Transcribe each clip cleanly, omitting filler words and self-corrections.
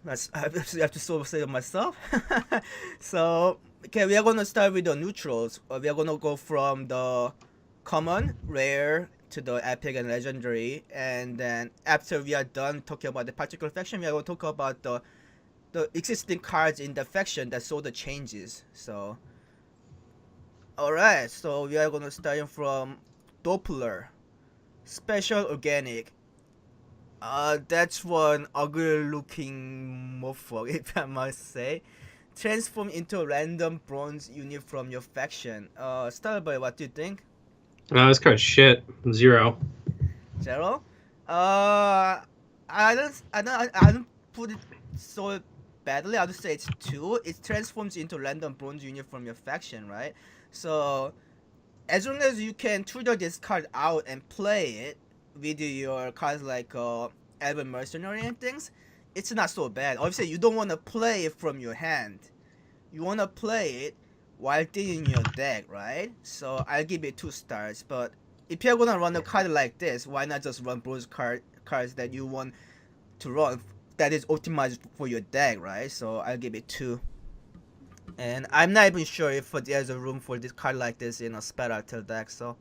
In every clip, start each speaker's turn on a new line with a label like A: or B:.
A: I have to sort of say it myself. So, okay, we are gonna start with the neutrals. We are gonna go from the common, rare to the epic and legendary, and then after we are done talking about the particular faction, we are gonna talk about the existing cards in the faction that saw the changes. So, all right, so we are gonna start from Doppler, special organic. That's one ugly looking mofo, if I must say. Transform into a random bronze unit from your faction. Starboy, what do you think?
B: This card's shit. Zero.
A: Zero? Uh, I don't put it so badly. I'll just say it's two. It transforms into random bronze unit from your faction, right? So, as long as you can tutor this card out and play it with your cards like Elven Mercenary and things, it's not so bad. Obviously, you don't want to play it from your hand. You want to play it while thinking your deck, right? So I'll give it 2 stars. But if you're gonna run a card like this, why not just run those cards that you want to run that is optimized for your deck, right? So I'll give it 2. And I'm not even sure if there's a room for this card like this in a Spell deck. So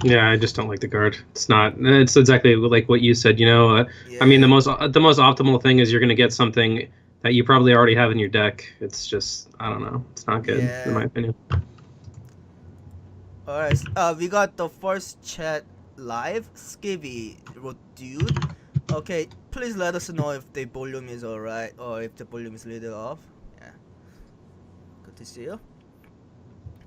B: Yeah, I just don't like the card. It's not. It's exactly like what you said. I mean, the
A: yeah,
B: most optimal thing is you're going to get something that you probably already have in your deck. It's just I don't know. It's not good in
A: yeah.
B: my opinion.
A: Alright, we got the first chat live. Skivvy wrote, dude. Okay, please let us know if the volume is alright or if the volume is a little off. Yeah, good to see you.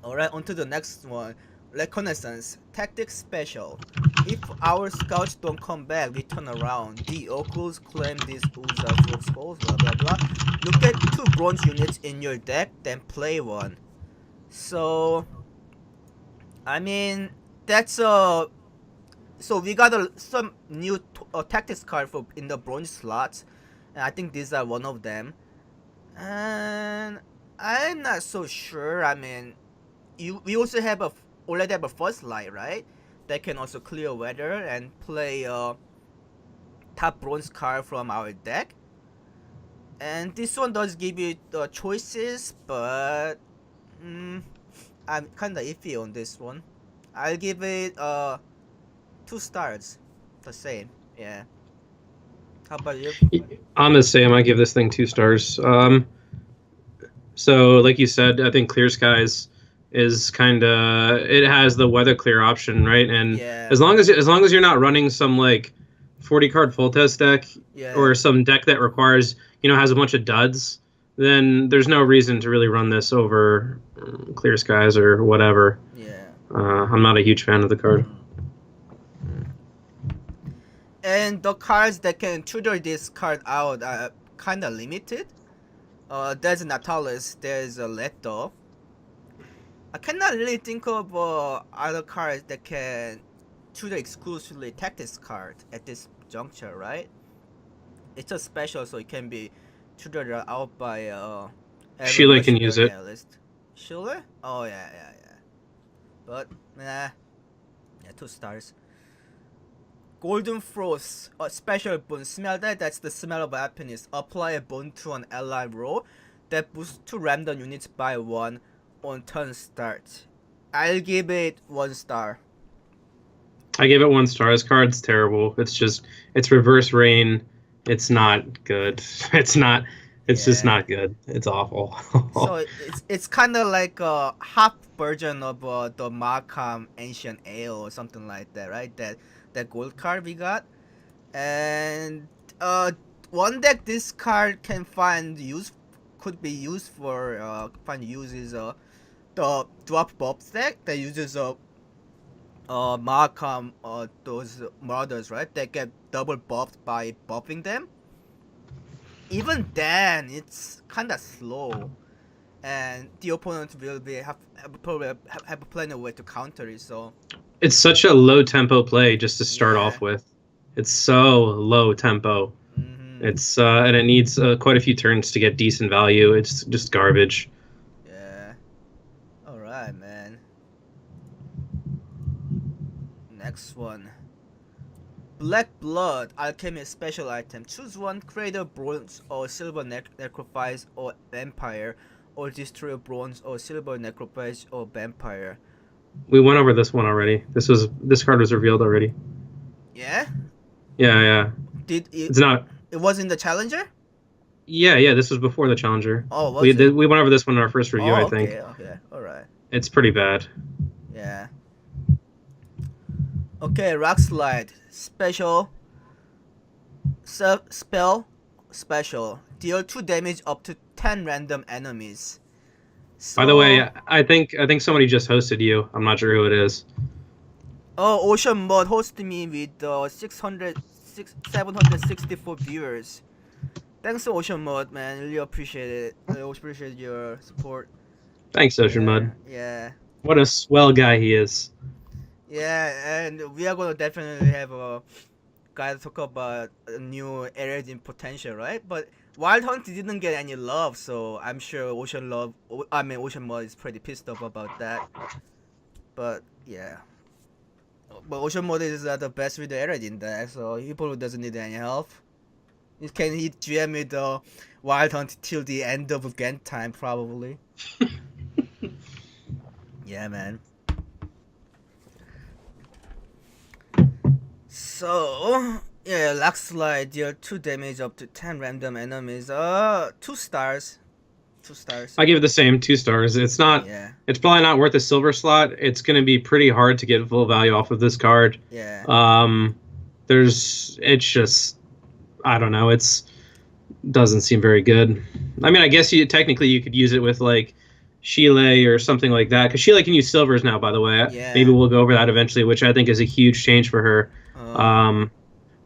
A: Alright, on to the next one. Reconnaissance. Tactics Special. If our scouts don't come back, we turn around. The Oculus claim these ooze are full of skulls, blah blah blah. You get 2 bronze units in your deck, then play one. So, I mean, that's so we got some new tactics card for in the bronze slots, and I think these are one of them. And I'm not so sure. I mean, we also have already have a first light, right? That can also clear weather and play top bronze card from our deck. And this one does give you the choices, but mm, I'm kinda iffy on this one. I'll give it 2 stars. The same. Yeah. How about you?
B: I'm the same. I give this thing 2 stars. So like you said, I think Clear Skies is kind of it has the weather clear option, right? And
A: Yeah.
B: as long as you're not running some like 40 card full test deck
A: Yeah.
B: or some deck that requires has a bunch of duds, then there's no reason to really run this over Clear Skies or whatever.
A: Yeah.
B: I'm not a huge fan of the card.
A: Mm. And the cards that can tutor this card out are kind of limited. There's Natalis, there's a Leto. I cannot really think of other cards that can tutor exclusively tactics card at this juncture, right? It's a special, so it can be tutored out by every
B: Sheila can use
A: mercenary
B: it.
A: analyst. Sure? Oh yeah, yeah, yeah. But nah, yeah, 2 stars. Golden Frost, a special boon. Smell that? That's the smell of happiness. Apply a boon to an ally roll that boosts 2 random units by 1 on turn start. I'll give it 1 star.
B: I gave it 1 star. This card's terrible. It's reverse rain. It's not good. It's not. It's just
A: Yeah.
B: not good. It's awful.
A: So it's kind of like a half version of the Markham Ancient Ale or something like that, right? That gold card we got, and one deck this card can find use could be used for find use is the drop buffs deck that uses Markham those murders, right? They get double buffed by buffing them. Even then, it's kind of slow, and the opponent will be probably have plenty of way to counter it. So
B: It's such a low tempo play just to start
A: yeah.
B: off with. It's so low tempo.
A: Mm-hmm.
B: And it needs quite a few turns to get decent value. It's just garbage.
A: Yeah. All right, man. Next one. Black Blood, Alchemy special item. Choose one, create a bronze or silver necrophage or vampire, or destroy a bronze or silver necrophage or vampire.
B: We went over this one already. This card was revealed already.
A: Yeah?
B: Yeah.
A: Did it?
B: It's not.
A: It was in the challenger?
B: Yeah. This was before the challenger.
A: Oh, was
B: we
A: it?
B: we went over this one in our first review.
A: Oh,
B: I think.
A: Okay. All right.
B: It's pretty bad.
A: Yeah. Okay, Rock Slide special. Spell special. Deal 2 damage up to 10 random enemies. So,
B: By the way, I think somebody just hosted you. I'm not sure who it is.
A: oh, Ocean Mud hosted me with 764 viewers. Thanks, Ocean Mud, man. Really appreciate it. I always appreciate your support.
B: Thanks, Ocean Mud.
A: Yeah.
B: What a swell guy he is.
A: Yeah, and we are gonna definitely have a guy to talk about a new areas in potential, right? But Wild Hunt didn't get any love, so I'm sure Ocean Mud is pretty pissed off about that. But yeah, but Ocean Mud is the best with the area in there, so he probably doesn't need any help. He can hit GM with the Wild Hunt till the end of Gwent time, probably. Yeah, man. So, yeah, Lock Slide deal 2 damage up to 10 random enemies. 2 stars. 2 stars.
B: I give it the same, 2 stars. It's not.
A: Yeah.
B: It's probably not worth a silver slot. It's going to be pretty hard to get full value off of this card.
A: Yeah.
B: It's just, I don't know. Doesn't seem very good. I mean, I guess technically you could use it with like Sheila or something like that, because Sheila can use silvers now, by the way.
A: Yeah.
B: Maybe we'll go over that eventually, which I think is a huge change for her.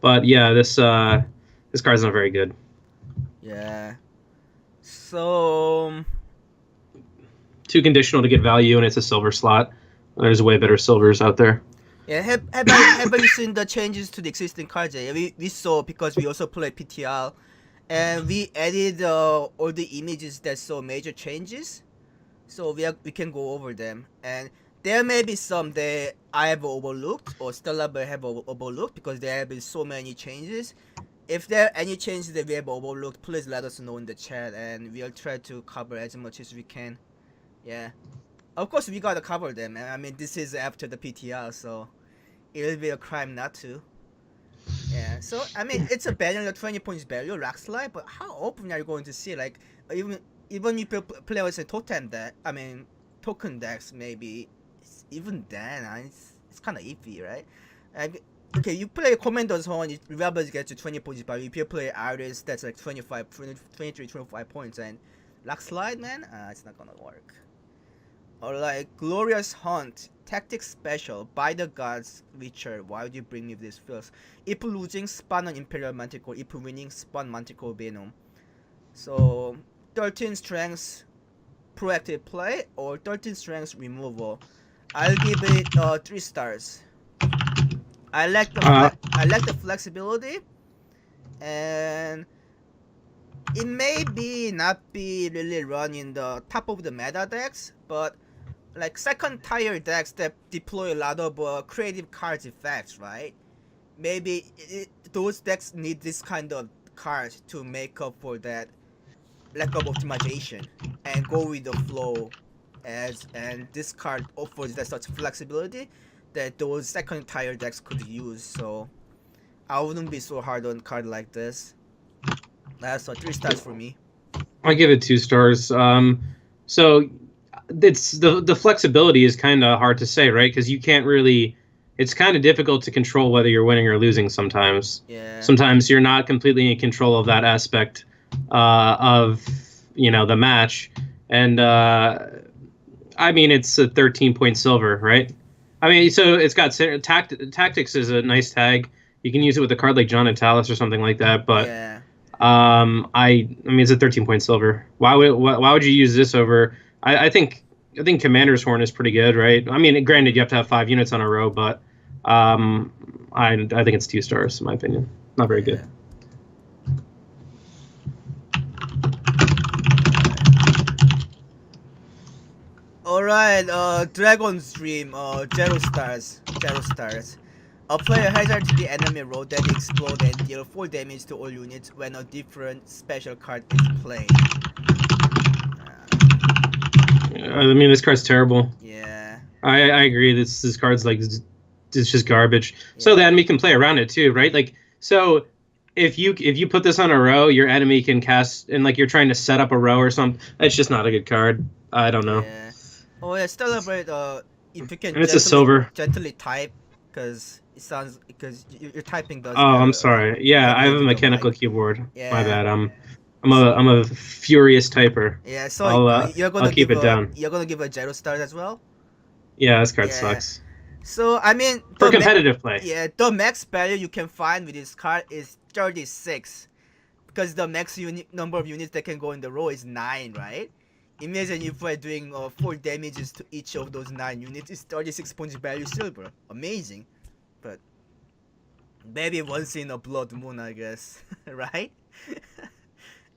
B: But yeah, this card's not very good.
A: Yeah. So,
B: too conditional to get value, and it's a silver slot. There's way better silvers out there.
A: yeah, have you seen the changes to the existing cards? Yeah, we saw, because we also play PTR, and we added all the images that saw major changes. So we can go over them, and there may be some that I have overlooked or Stella may have overlooked, because there have been so many changes. If there are any changes that we have overlooked, please let us know in the chat, and we'll try to cover as much as we can. Yeah, of course we gotta cover them. I mean, this is after the PTR, so it'll be a crime not to. Yeah, so I mean, it's a value, 20 points value, Rock Slide, but how often are you going to see, like, even if you play with a totem deck, I mean, token decks, maybe, even then, it's kind of iffy, right? Okay, you play Commander's Horn, it rebels get to 20 points, but if you play Iris, that's like 23, 25 points, and Rock Slide, man, it's not gonna work. Or like Glorious Hunt, Tactics Special, by the gods, Witcher, why would you bring me this first? If losing, spawn an Imperial Manticore, if winning, spawn Manticore Venom. So, 13 strengths proactive play, or 13 strengths removal. I'll give it 3 stars. I like the flexibility, and it may not be really run in the top of the meta decks, but like second tier decks that deploy a lot of creative cards effects, right? Maybe those decks need this kind of cards to make up for that lack of optimization and go with the flow, and this card offers that such flexibility that those second tier decks could use. So I wouldn't be so hard on a card like this. That's 3 stars for me.
B: I give it 2 stars. So it's the flexibility is kind of hard to say, right? Because you can't really. It's kind of difficult to control whether you're winning or losing sometimes.
A: Yeah.
B: Sometimes you're not completely in control of that aspect of the match, and I mean, it's a 13-point silver, right? I mean, so it's got tactics is a nice tag. You can use it with a card like John and Talus or something like that, but
A: yeah.
B: I mean, it's a 13-point silver. Why would you use this over? I think Commander's Horn is pretty good, right? I mean, granted, you have to have 5 units on a row, but I think it's 2 stars in my opinion. Not very good.
A: Alright, Dragon's Dream, 0 stars. Apply a hazard to the enemy roll that explode and deal 4 damage to all units when a different special card is played.
B: I mean, this card's terrible.
A: Yeah.
B: I agree. This card's like it's just garbage.
A: Yeah.
B: So the enemy can play around it too, right? Like so, if you put this on a row, your enemy can cast and like you're trying to set up a row or something. It's just not a good card. I don't know.
A: Yeah. Oh yeah, celebrate. If you can
B: And it's a silver.
A: gently type, because it sounds your typing does.
B: Oh, I'm sorry. Yeah, I have a mechanical keyboard.
A: Yeah.
B: My bad. I'm a furious typer.
A: Yeah, so
B: I'll keep it down.
A: You're gonna give a 0 stars as well.
B: Yeah, this card sucks.
A: So I mean,
B: for competitive play.
A: Yeah, the max value you can find with this card is 36, because the max number of units that can go in the row is 9, right? Imagine if we're doing 4 damages to each of those 9 units. It's 36 points value silver. Amazing, but maybe once in a blood moon, I guess, right?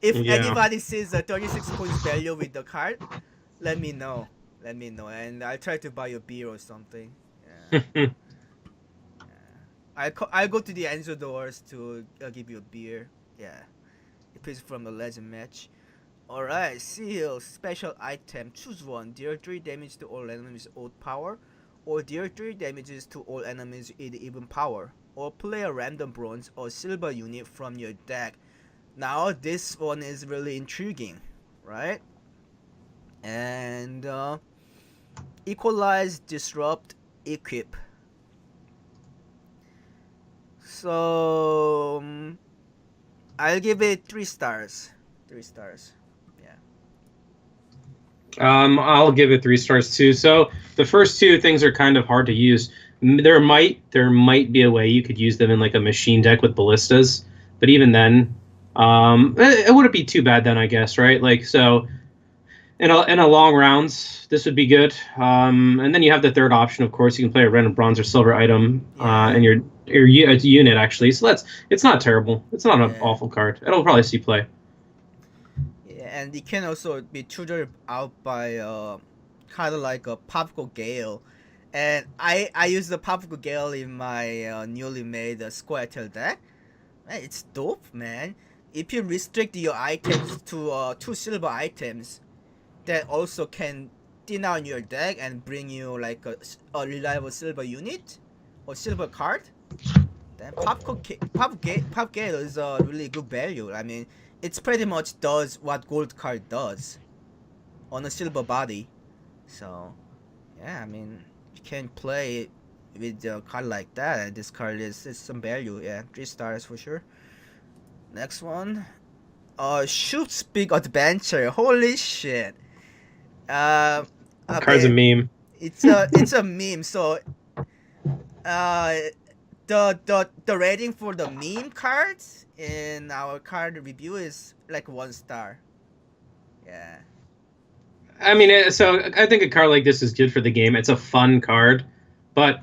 A: If anybody sees a 36 points value with the card, let me know. And I'll try to buy a beer or something. Yeah. I'll go to the Enzo doors to give you a beer. Yeah, if it's from a legend match. Alright, seal, special item, choose one, deal 3 damage to all enemies with odd power, or deal 3 damages to all enemies with even power, or play a random bronze or silver unit from your deck. Now this one is really intriguing, right? And equalize, disrupt, equip. So I'll give it 3 stars. 3 stars.
B: I'll give it 3 stars too. So the first 2 things are kind of hard to use. There might be a way you could use them in like a machine deck with ballistas, but even then, it wouldn't be too bad then, I guess, right? Like so, in a long rounds, this would be good. And then you have the third option, of course. You can play a random bronze or silver item in your unit actually. So it's not terrible. It's not an awful card. It'll probably see play.
A: And it can also be tutored out by kind of like a Popco Gale, and I use the Popco Gale in my newly made Squirtle deck. Man, it's dope, man. If you restrict your items to 2 silver items, that also can thin out your deck and bring you like a reliable silver unit or silver card, then Pop Gale is a really good value. I mean, it's pretty much does what gold card does on a silver body. So yeah, I mean, you can play with a card like that, and this card is some value. Yeah, 3 stars for sure. Next one, Shoot's Big Adventure. Holy shit.
B: Card's a meme.
A: It's a meme. So the rating for the meme cards in our card review is like 1 star. Yeah.
B: I mean, so I think a card like this is good for the game. It's a fun card, but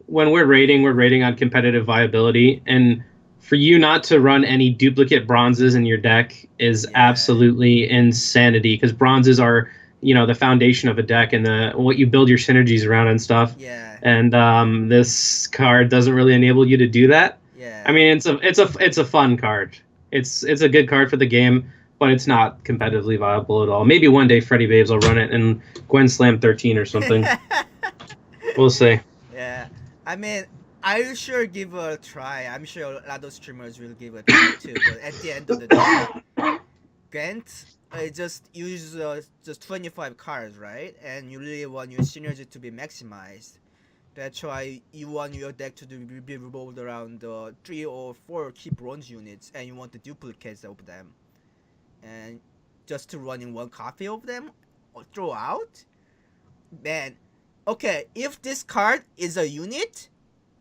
B: when we're rating on competitive viability, and for you not to run any duplicate bronzes in your deck is absolutely insanity, because bronzes are, you know, the foundation of a deck and what you build your synergies around and stuff.
A: Yeah.
B: And this card doesn't really enable you to do that.
A: Yeah.
B: I mean, it's a fun card. It's a good card for the game, but it's not competitively viable at all. Maybe one day Freddy Babes will run it in Gwent Slam 13 or something. We'll see.
A: Yeah. I mean, I'll sure give it a try. I'm sure a lot of streamers will give it a try too. But at the end of the day, Gwent just uses just 25 cards, right? And you really want your synergy to be maximized. That's why you want your deck to be revolved around 3 or 4 key bronze units, and you want the duplicates of them. And just to run in 1 copy of them or throw out, man. Okay, if this card is a unit,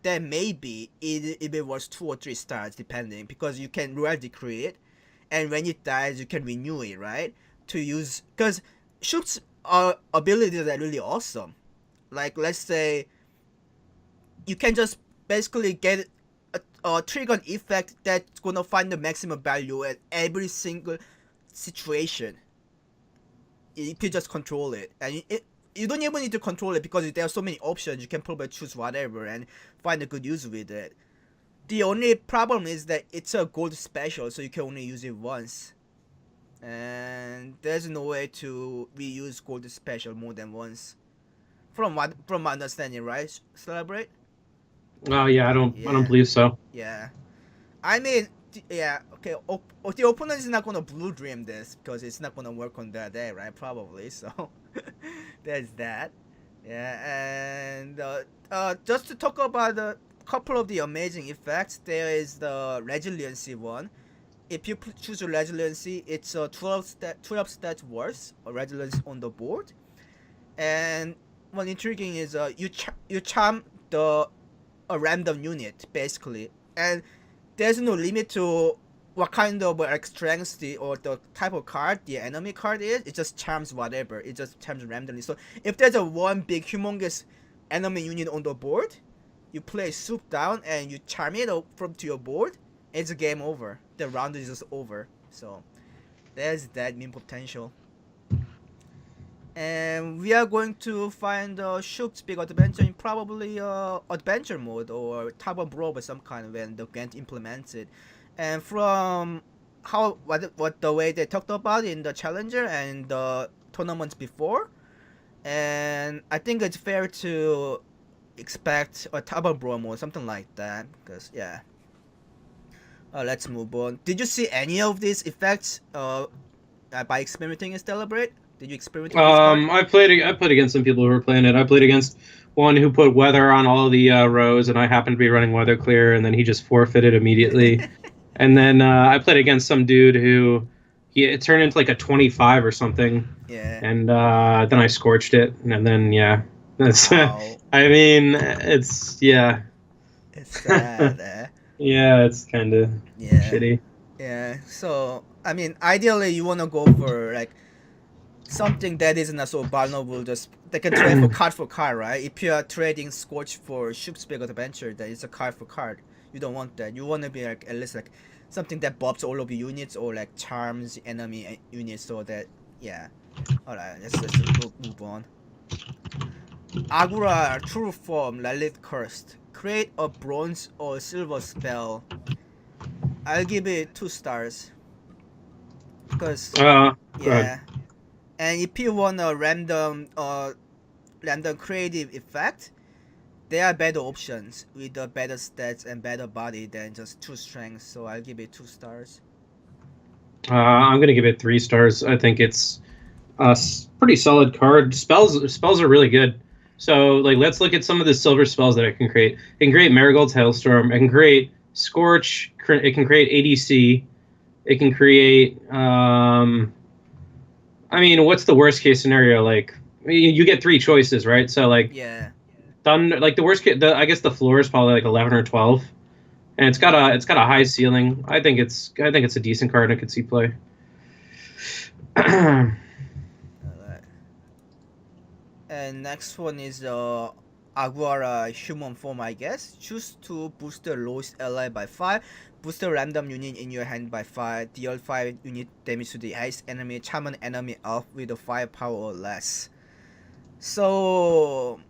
A: then maybe it was 2 or 3 stars depending, because you can rarely create, and when it dies you can renew it, right? To use, because Shoot's abilities are really awesome. Like, let's say you can just basically get a trigger effect that's gonna find the maximum value at every single situation if you just control it, and you don't even need to control it because there are so many options. You can probably choose whatever and find a good use with it. The only problem is that it's a gold special, so you can only use it once. And there's no way to reuse gold special more than once. From my understanding, right? Celebrate?
B: Oh yeah, I don't
A: Yeah.
B: believe so.
A: Yeah. I mean, yeah, okay. The opponent is not gonna blue dream this because it's not gonna work on that day, right? Probably. So there's that. Yeah, and just to talk about a couple of the amazing effects, there is the resiliency one. If you choose a resiliency, it's a 12 stat worth or resilience on the board. And one intriguing is you charm the a random unit basically, and there's no limit to what kind of like strength or the type of card the enemy card is. It just charms whatever. It just charms randomly. So if there's a one big humongous enemy unit on the board, you play soup down and you charm it from to your board. It's a game over. The round is just over. So there's that mean potential. And we are going to find Shoop's big adventure in probably adventure mode or Tavern Brawl of some kind when the Gwent implements it. And from what the way they talked about in the challenger and the tournaments before, and I think it's fair to expect a Tavern Brawl mode, something like that. Because yeah, let's move on. Did you see any of these effects by experimenting in Celebrate? Did you experiment with this card?
B: I played against some people who were playing it. I played against one who put weather on all the rows, and I happened to be running weather clear, and then he just forfeited immediately. And then I played against some dude who it turned into like a 25 or something.
A: Yeah.
B: And then I scorched it, and then yeah, that's.
A: Wow.
B: I mean, it's yeah.
A: It's sad.
B: Yeah, it's kind of
A: Yeah.
B: shitty.
A: Yeah. So I mean, ideally, you wanna go for like something that isn't so vulnerable. Just they can trade for card, right? If you are trading Scorch for Ship's Big Adventure, then it's a card for card. You don't want that. You want to be like at least like something that buffs all of your units or like charms enemy units so that yeah. Alright, let's move on. Agura True Form Lilith Cursed. Create a bronze or silver spell. I'll give it 2 stars. Because
B: Go
A: yeah.
B: ahead.
A: And if you want a random creative effect, there are better options with the better stats and better body than just 2 strengths. So I'll give it 2 stars.
B: I'm gonna give it 3 stars. I think it's a pretty solid card. Spells are really good. So like, let's look at some of the silver spells that it can create. It can create Marigold's Hailstorm. It can create Scorch. It can create ADC. It can create. I mean, what's the worst case scenario? Like, you get 3 choices, right? So like,
A: Yeah.
B: Thunder. Like the worst case, I guess the floor is probably like 11 or 12, and it's got a high ceiling. I think it's a decent card. I could see play.
A: Alright. And next one is Aguara Human Form, I guess. Choose to boost the lowest ally by 5. Boost a random unit in your hand by 5. Deal 5 unit damage to the highest enemy. Charm an enemy elf with a 5 power or less. So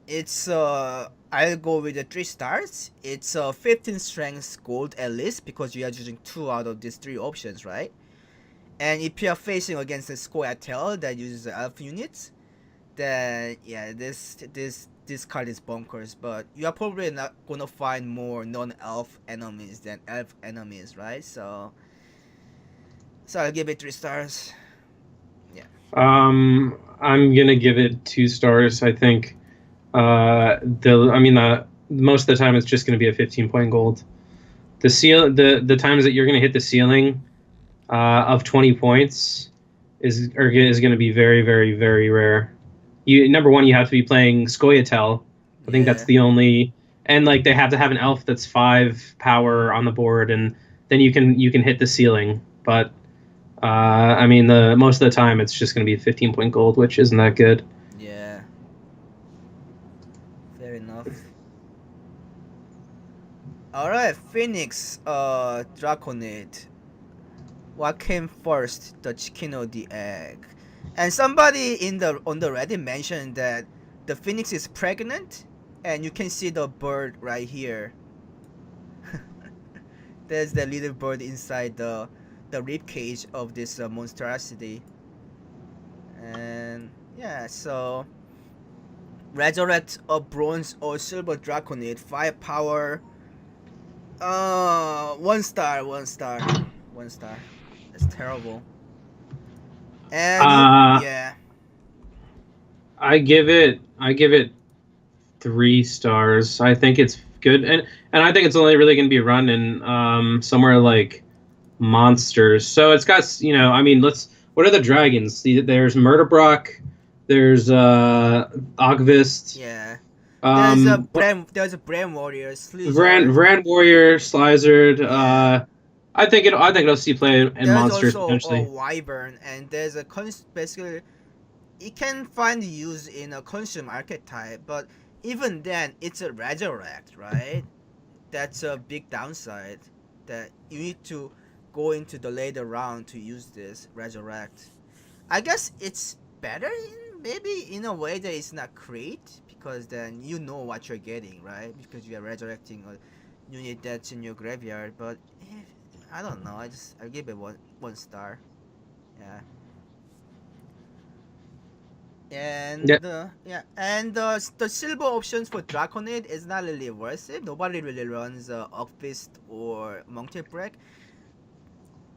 A: it's I'll go with the 3 stars. It's 15 strength gold at least because you are choosing 2 out of these 3 options, right? And if you are facing against a Scoia'tael that uses elf units, then yeah, this card is bonkers. But you are probably not gonna find more non-elf enemies than elf enemies, right? So I'll give it 3 stars. Yeah.
B: I'm gonna give it 2 stars. I think. Most of the time it's just gonna be a 15-point gold. The times that you're gonna hit the ceiling of 20 points is going to be very, very, very rare. Number one, you have to be playing Scoia'tael. I think that's the only, and like they have to have an elf that's 5 power on the board, and then you can hit the ceiling. But I mean, most of the time it's just going to be 15-point gold, which isn't that good.
A: Yeah. Fair enough. Alright, Phoenix, Draconid. What came first, the chicken or the egg? And somebody in the on the Reddit mentioned that the phoenix is pregnant, and you can see the bird right here. There's the little bird inside the rib cage of this monstrosity. And yeah, so resurrect a bronze or silver draconid, 5 power. 1 star, 1 star, 1 star. That's terrible. And you,
B: Uh,
A: yeah,
B: I give it 3 stars. I think it's good, and I think it's only really going to be run in somewhere like monsters. So it's got, I mean, let's. What are the dragons? There's Murderbrock, there's Ogvist,
A: yeah.
B: what
A: There's a brand warrior,
B: Vrand
A: Slizzard.
B: Vrand Warrior, Slizzard.
A: Yeah.
B: I think it'll see play in
A: There's
B: monsters
A: also a
B: potentially.
A: wyvern, and there's a basically it can find use in a consume archetype, but even then, it's a resurrect, right? That's a big downside. That you need to go into the later round to use this resurrect. I guess it's better in maybe in a way that it's not crate, because then you know what you're getting, right? Because you are resurrecting a unit that's in your graveyard. But I don't know. I give it one star. Yeah.
B: Yeah.
A: And the silver options for Draconid is not really worth it. Nobody really runs Ogfist or Monkey Break.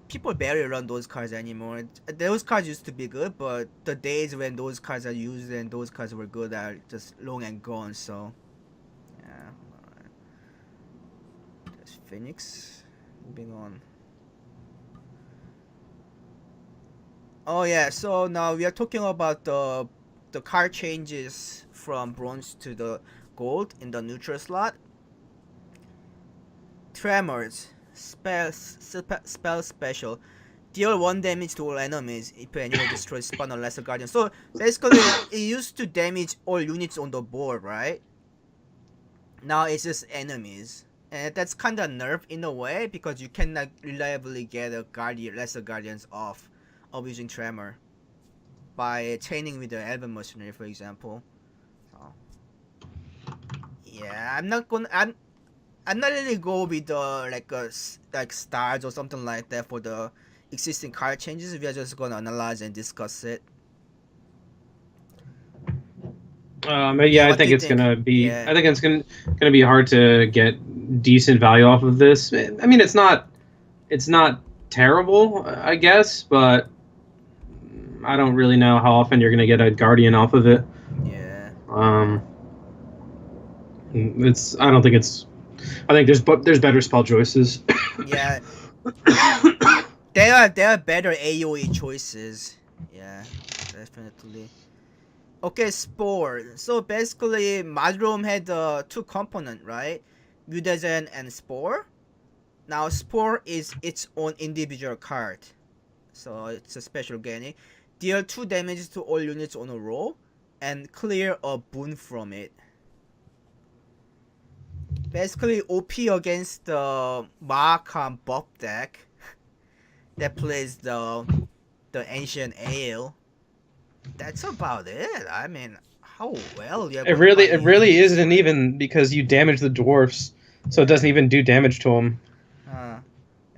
A: People barely run those cards anymore. Those cards used to be good, but the days when those cards are used and those cards were good are just long and gone. So yeah, alright. There's Phoenix. Moving on. Oh yeah, so now we are talking about the card changes from bronze to the gold in the neutral slot. Tremors, spell special. Deal 1 damage to all enemies if anyone destroys spawn or lesser guardian. So basically, it used to damage all units on the board, right? Now it's just enemies. And that's kind of nerf in a way, because you cannot reliably get a lesser guardians off of using Tremor by chaining with the Elven Mercenary, for example. So yeah, I'm not really go with the like stars or something like that for the existing card changes. We are just gonna analyze and discuss it.
B: But
A: Yeah,
B: yeah, I
A: what do
B: think
A: you
B: it's
A: think?
B: gonna be.
A: Yeah,
B: I think it's gonna be hard to get decent value off of this. I mean, it's not terrible, I guess, but I don't really know how often you're gonna get a guardian off of it.
A: yeah,
B: Um, it's. I don't think it's. I think there's better spell choices.
A: yeah. There are better AOE choices. Yeah, definitely. Okay, Spore. So basically, Madrom had two component, right? Mutagen and Spore. Now Spore is its own individual card, so it's a special gaining. Deal 2 damage to all units on a row, and clear a boon from it. Basically, OP against the Markham buff deck that plays the Ancient Ale. That's about it. I mean, how well you're
B: It
A: gonna
B: really,
A: find
B: it
A: use
B: really
A: this,
B: isn't
A: right?
B: even because you damage the dwarfs, so it doesn't
A: Yeah.
B: even do damage to them.
A: Huh.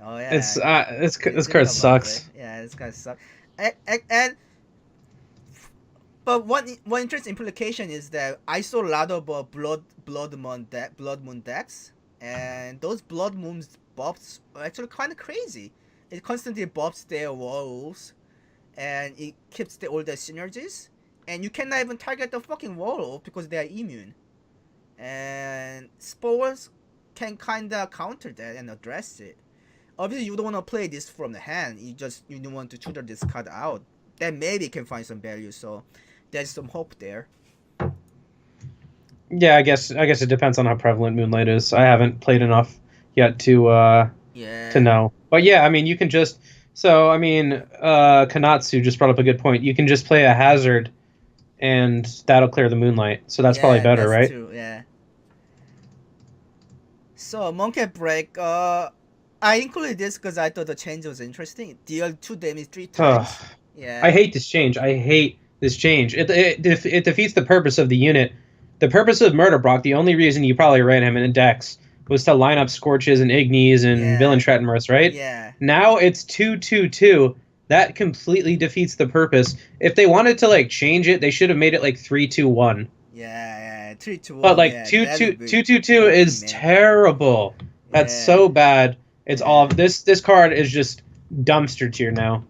A: Oh
B: It's
A: yeah. Didn't
B: this
A: think
B: card
A: about it.
B: sucks.
A: Yeah, this kind of sucks. And but one interesting implication is that I saw a lot of blood moon decks, and those blood moons buffs are actually kind of crazy. It constantly buffs their walls, and it keeps all their synergies, and you cannot even target the fucking wall because they are immune. And spores can kind of counter that and address it. Obviously, you don't want to play this from the hand. You don't want to tutor this card out. Then maybe can find some value. So there's some hope there.
B: Yeah, I guess it depends on how prevalent Moonlight is. I haven't played enough yet to
A: Yeah,
B: know. But yeah, I mean, you can just. So I mean, Kanatsu just brought up a good point. You can just play a hazard, and that'll clear the Moonlight. So that's probably
A: yeah,
B: better,
A: that's
B: right?
A: true. Yeah. So Monkey Break. I included this because I thought the change was interesting. Deal 2 damage 3
B: Ugh.
A: times. Yeah.
B: I hate this change. I hate this change. It defeats the purpose of the unit. The purpose of Murder Brock, the only reason you probably ran him in Dex was to line up Scorches and Ignis and Villain
A: Yeah.
B: Tretmorth, right?
A: Yeah.
B: Now it's 2-2-2. That completely defeats the purpose. If they wanted to like change it, they should have made it like 3-2-1.
A: Yeah. 3 to
B: But
A: 1.
B: like
A: Yeah.
B: two
A: That
B: two
A: would be
B: two two two
A: OP,
B: is
A: man.
B: terrible. That's
A: Yeah.
B: so bad. It's all
A: Yeah.
B: this card is just dumpster tier now.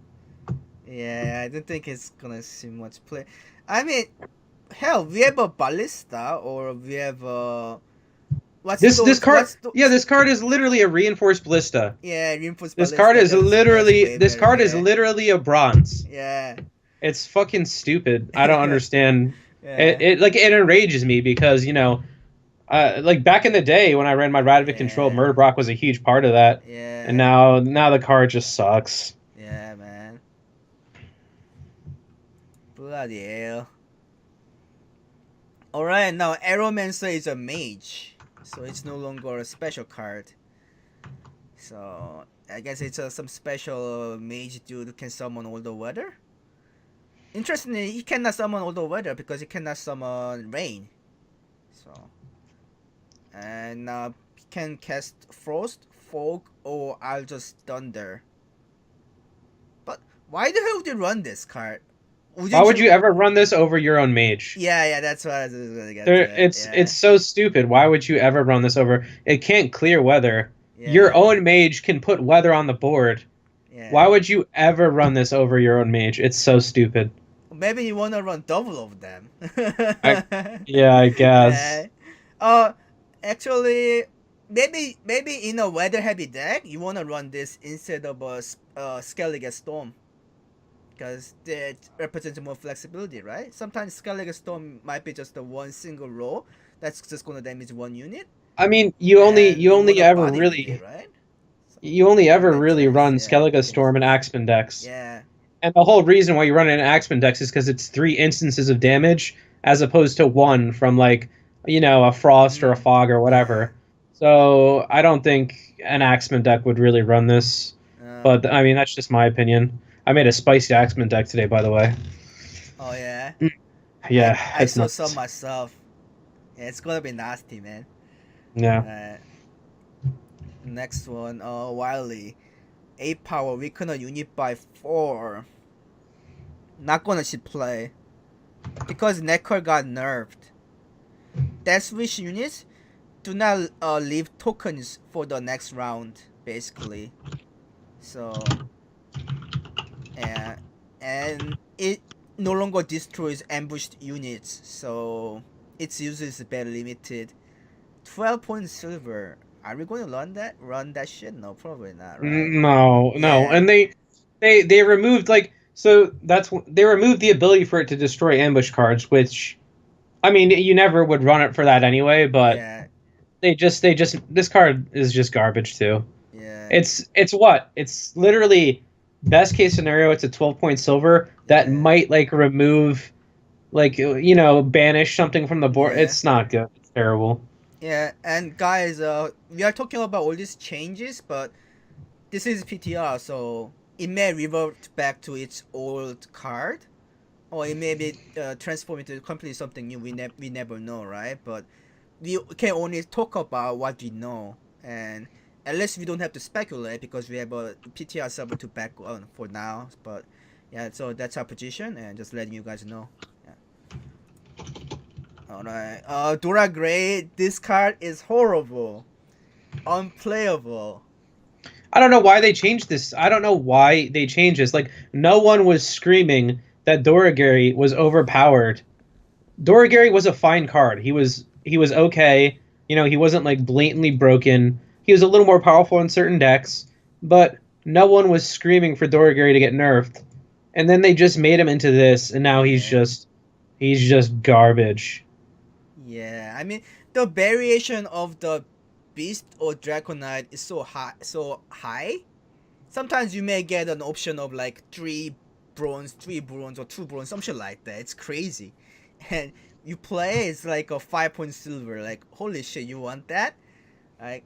A: Yeah. I don't think it's gonna see much play. I mean, hell, we have a ballista, or we have a what's
B: This
A: those?
B: card,
A: What's those?
B: yeah, this card is literally a reinforced ballista.
A: Yeah, reinforced
B: This card
A: ballista.
B: is literally
A: Way
B: this
A: better.
B: card is
A: Yeah.
B: literally a bronze.
A: Yeah.
B: It's fucking stupid. I don't understand.
A: Yeah.
B: It enrages me because like back in the day when I ran my Radovid control,
A: Yeah.
B: Murder Brock was a huge part of that, and
A: Yeah.
B: now the card just sucks.
A: Yeah, man. Bloody hell. Alright, now Aeromancer is a mage, so it's no longer a special card. So I guess it's some special mage dude who can summon all the weather. Interestingly, he cannot summon all the weather because he cannot summon rain. So and he can cast frost, fog, or I'll just thunder. But why the hell would you run this card?
B: Why would you ever run this over your own mage?
A: Yeah, that's what I was gonna get
B: There,
A: to.
B: it's so stupid. Why would you ever run this over? It can't clear weather.
A: Yeah.
B: Your own mage can put weather on the board.
A: Yeah.
B: Why would you ever run this over your own mage? It's so stupid.
A: Maybe you wanna run double of them.
B: Yeah, I guess.
A: Yeah. Actually, maybe in a weather heavy deck, you wanna run this instead of a Skellige Storm, because that represents more flexibility, right? Sometimes Skellige Storm might be just a one single roll that's just gonna damage one unit.
B: I mean, you only ever really
A: right?
B: you only ever
A: makes
B: really
A: sense,
B: run
A: yeah.
B: Skellige Storm and Axeman decks.
A: Yeah.
B: And the whole reason why you run it in Axeman decks is because it's 3 instances of damage as opposed to 1 from like, a Frost or a Fog or whatever. So I don't think an Axeman deck would really run this. But I mean, that's just my opinion. I made a spicy Axeman deck today, by the way.
A: Oh yeah.
B: Yeah,
A: I
B: it's
A: saw
B: nuts.
A: some myself. Yeah, it's gonna be nasty, man.
B: Yeah.
A: Next one, Wily. 8 power, weaken a unit by 4. Not gonna see play. Because Necker got nerfed. Death Wish units do not leave tokens for the next round, basically. So, yeah. And it no longer destroys ambushed units, so its use is very limited. 12 point silver. Are we going to run that shit? No, probably not, right?
B: No.
A: Yeah.
B: And they removed they removed the ability for it to destroy ambush cards, which I mean, you never would run it for that anyway, but
A: Yeah.
B: they just this card is just garbage too.
A: Yeah.
B: It's literally best case scenario, it's a 12-point silver that might like remove banish something from the board.
A: Yeah.
B: It's not good. It's terrible.
A: Yeah, and guys, we are talking about all these changes, but this is PTR, so it may revert back to its old card, or it may be transformed into completely something new. We never know, right? But we can only talk about what we know, and at least we don't have to speculate because we have a PTR server to back on for now. But yeah, so that's our position, and just letting you guys know. Alright, Dora Gray, this card is horrible. Unplayable.
B: I don't know why they changed this. I don't know why they changed this. Like, no one was screaming that Doragary was overpowered. Doragary was a fine card. He was okay. He wasn't like blatantly broken. He was a little more powerful in certain decks, but no one was screaming for Doragary to get nerfed. And then they just made him into this, and now he's just garbage.
A: Yeah, I mean the variation of the beast or draconite is so high. Sometimes you may get an option of like 3 bronze, or 2 bronze, some shit like that. It's crazy. And you play, it's like a 5-point silver. Like, holy shit, you want that? Like,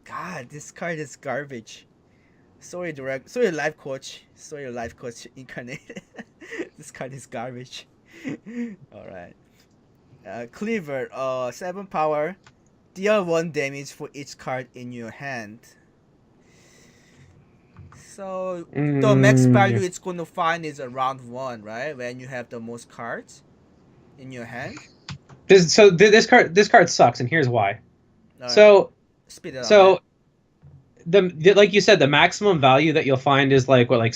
A: God, this card is garbage. Sorry, life coach. Sorry, life coach incarnate. This card is garbage. All right. Cleaver. 7 power. Deal 1 damage for each card in your hand. So the max value it's gonna find is around 1, right? When you have the most cards in your hand.
B: This card sucks, and here's why.
A: All right.
B: So
A: Speed it up, man.
B: so the like you said, the maximum value that you'll find is like what, like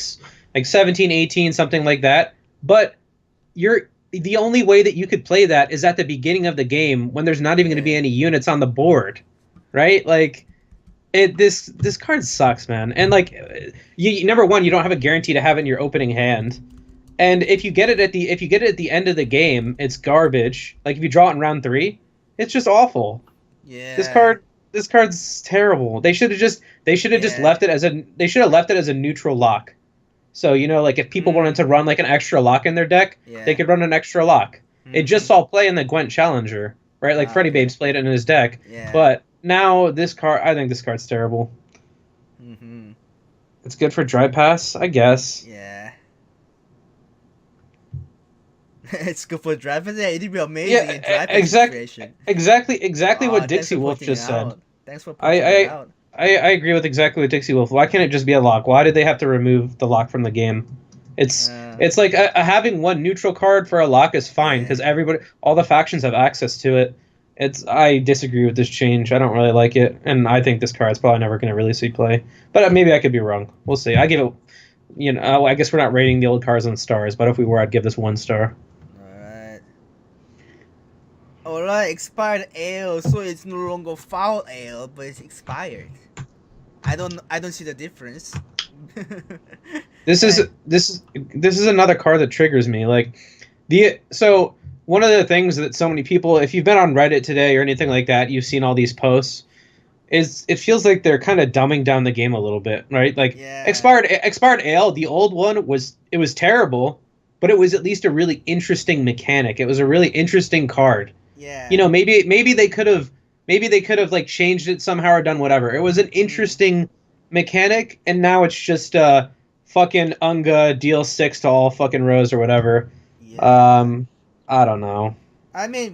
B: 17, 18, something like that. But you're the only way that you could play that is at the beginning of the game when there's not even going to be any units on the board, right? Like this card sucks, man. And like you number one, you don't have a guarantee to have it in your opening hand. And if you get it at the end of the game, it's garbage. Like if you draw it in round 3, it's just awful.
A: Yeah.
B: This card's terrible. They should have just left it as a neutral lock. So, like if people wanted to run like an extra lock in their deck, they could run an extra lock. It just saw play in the Gwent Challenger, right? Like Freddy Babes played it in his deck.
A: Yeah.
B: But now I think this card's terrible.
A: Mm-hmm.
B: It's good for dry pass, I guess.
A: Yeah. It's good for driving. Yeah, it'd be amazing in driving situation.
B: Exactly what Dixie Wolf just said.
A: Thanks for pointing it out.
B: I agree with exactly what Dixie Wolf. Why can't it just be a lock? Why did they have to remove the lock from the game? It's like having one neutral card for a lock is fine because all the factions have access to it. I disagree with this change. I don't really like it, and I think this card's probably never going to really see play. But maybe I could be wrong. We'll see. I give it. I guess we're not rating the old cards on stars, but if we were, I'd give this 1 star.
A: Alright, expired ale, so it's no longer foul ale, but it's expired. I don't see the difference.
B: This is another card that triggers me. Like so one of the things that so many people, if you've been on Reddit today or anything like that, you've seen all these posts. It feels like they're kind of dumbing down the game a little bit, right? Like expired ale, the old one was terrible, but it was at least a really interesting mechanic. It was a really interesting card.
A: Yeah.
B: Maybe they could have like changed it somehow or done whatever. It was an interesting mechanic, and now it's just fucking Unga deal 6 to all fucking rows or whatever. Yeah. I don't know.
A: I mean,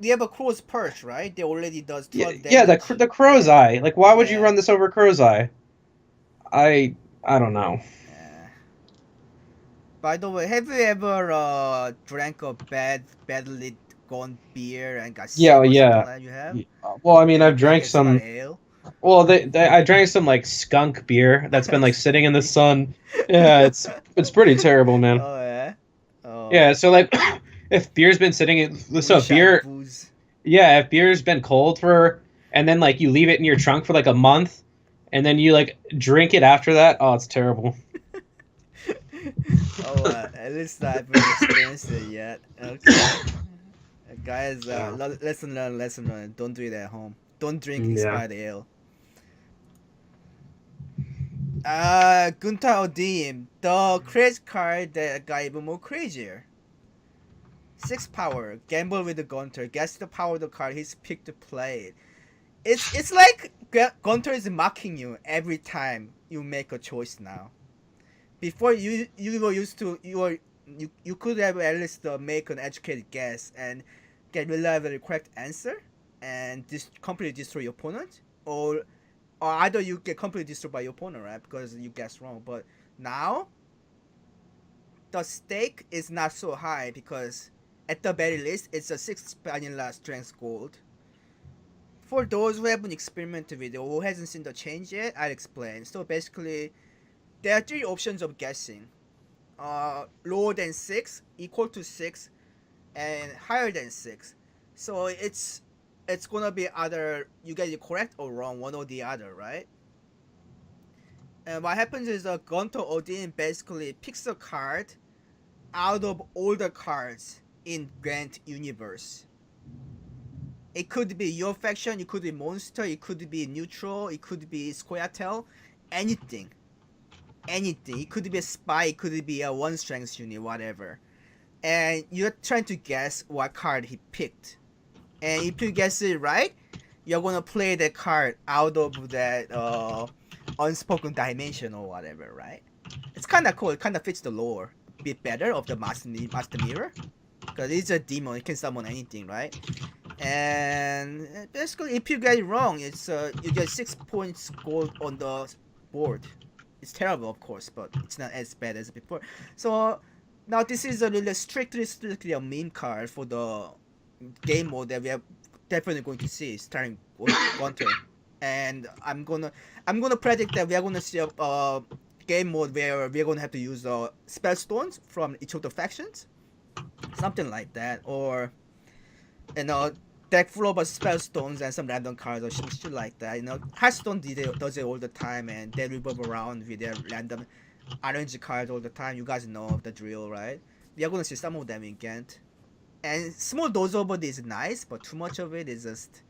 A: we have a Crow's Perch, right? They already does 12 damage.
B: Yeah, the Crow's Eye. Like, why would you run this over Crow's Eye? I don't know.
A: By the way, have you ever drank a badly gone beer and got sick?
B: Yeah.
A: You have?
B: Well, I mean, I've drank some ale. Well, I drank some like skunk beer that's been like sitting in the sun. Yeah, it's pretty terrible, man.
A: Oh yeah. Oh.
B: Yeah, so like if beer's been sitting if beer's been cold and then like you leave it in your trunk for like a month and then you like drink it after that, oh, it's terrible.
A: At least I haven't experienced it yet. Okay. Guys, lesson learned. Don't do it at home. Don't drink expired ale. Gunta Odim, the crazy card that got even more crazier. 6 power, gamble with the Gunter, guess the power of the card he's picked to play it. It's like Gunter is mocking you every time you make a choice now. Before you were used to you could have at least make an educated guess and get reliably correct answer and completely destroy your opponent, or either you get completely destroyed by your opponent, right? Because you guessed wrong. But now the stake is not so high because at the very least it's a 6 vanilla strength gold. For those who haven't experimented with it or who hasn't seen the change yet, I'll explain. So basically, there are 3 options of guessing. Lower than 6, equal to 6, and higher than 6. So it's gonna be either you get it correct or wrong, one or the other, right? And what happens is Gunter Odin basically picks a card out of all the cards in Gwent universe. It could be your faction, it could be monster, it could be neutral, it could be Squirtle, anything. It could be a spy, it could be a 1 strength unit, whatever. And you're trying to guess what card he picked. And if you guess it right, you're gonna play that card out of that unspoken dimension or whatever, right? It's kind of cool. It kind of fits the lore a bit better of the Master Mirror, because it's a demon. It can summon anything, right? And basically, if you get it wrong, it's you get 6 points gold on the board. It's terrible, of course, but it's not as bad as before. So now this is a really strictly a meme card for the game mode that we are definitely going to see starting Gunter. And I'm gonna predict that we are gonna see a game mode where we're gonna have to use spell stones from each of the factions, something like that, or deck full of spell stones and some random cards or shit like that. Hearthstone does it all the time, and they revolve around with their random RNG cards all the time. You guys know the drill, right? We are gonna see some of them in Gwent. And small dose of it is nice, but too much of it is just,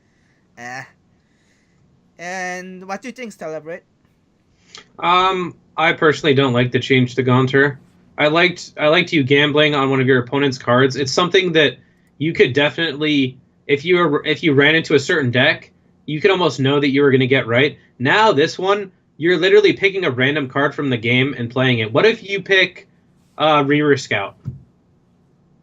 A: eh. And what do you think, Celebrate?
B: I personally don't like the change to Gaunter. I liked you gambling on one of your opponent's cards. It's something that you could definitely, if you ran into a certain deck, you could almost know that you were going to get right. Now this one, you're literally picking a random card from the game and playing it. What if you pick Reaver Scout?